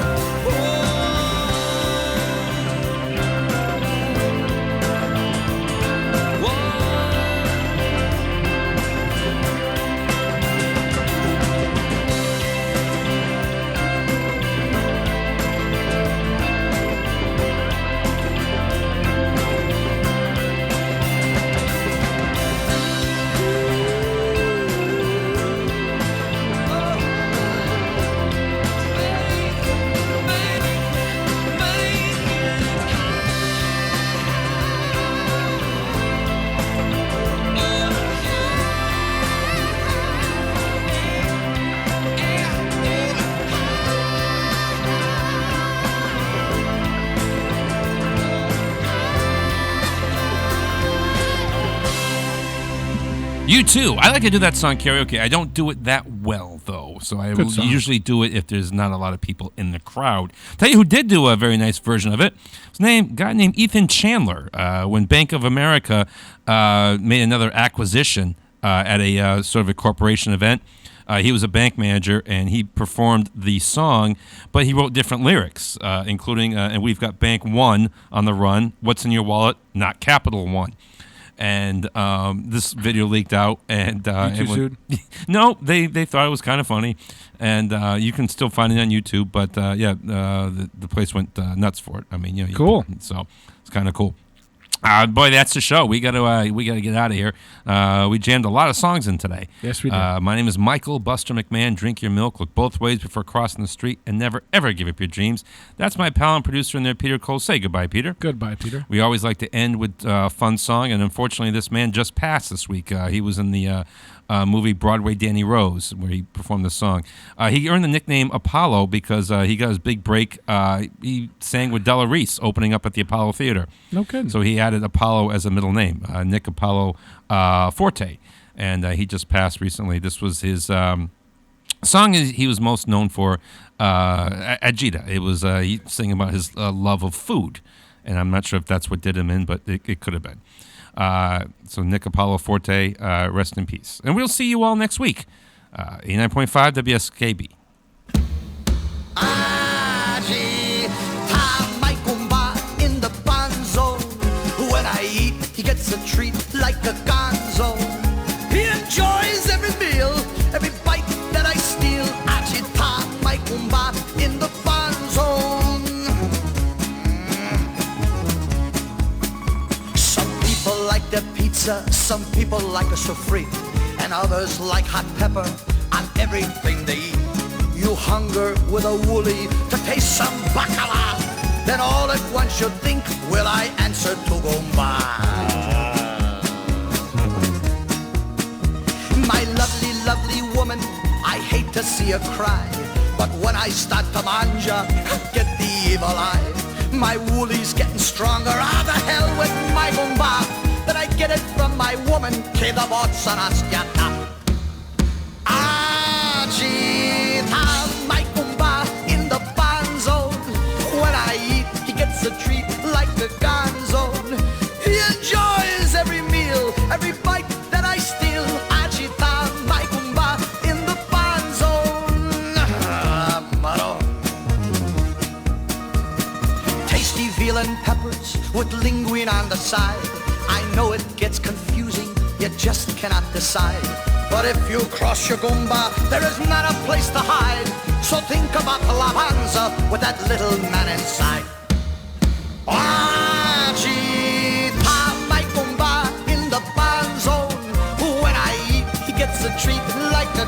You too. I like to do that song karaoke. I don't do it that well, though. So I will usually do it if there's not a lot of people in the crowd. Tell you who did do a very nice version of it. His name, a guy named Ethan Chandler. When Bank of America made another acquisition at a sort of a corporation event, he was a bank manager, and he performed the song, but he wrote different lyrics, including, and we've got Bank One on the run. What's in your wallet? Not Capital One. And this video leaked out, and sued? No, they thought it was kind of funny, and you can still find it on YouTube. But the place went nuts for it. I mean, Cool. So it's kind of cool. Boy, that's the show. We got to get out of here. We jammed a lot of songs in today. Yes, we did. My name is Michael Buster McMahon. Drink your milk. Look both ways before crossing the street, and never ever give up your dreams. That's my pal and producer in there, Peter Cole. Say goodbye, Peter. Goodbye, Peter. We always like to end with a fun song, and unfortunately, this man just passed this week. He was in the movie Broadway Danny Rose, where he performed the song. He earned the nickname Apollo because he got his big break. He sang with Della Reese, opening up at the Apollo Theater. No kidding. So he added Apollo as a middle name, Nick Apollo Forte, and he just passed recently. This was his song he was most known for, Agita. It was he sang about his love of food, and I'm not sure if that's what did him in, but it could have been. So Nick Apollo Forte, rest in peace. And we'll see you all next week. 89.5 WSKB. In the banzo, when I eat, he gets a treat like a gonzo. He enjoys every meal, every bite that I steal. Agita, my kumba in the banzo. Some people like their pizza, some people like a sofrito, and others like hot pepper on everything they eat. You hunger with a woolly to taste some bacala. Then all at once you think, will I answer to Gomba? My lovely, lovely woman, I hate to see her cry, but when I start to manja, get the evil eye. My woolly's getting stronger, the hell with my Gomba. Then I get it from my woman, Keda Botsanastyata. Agita, my Gomba in the banzo. When I eat, he gets a treat like the gonzo. He enjoys every meal, every bite that I steal. Agita, my Gomba in the banzo. Tasty veal and peppers with linguine on the side. I know it gets confusing, you just cannot decide. But if you cross your Goomba, there is not a place to hide. So think about the Lavanza with that little man inside. Agita, my Goomba in the ban zone. When I eat, he gets a treat like a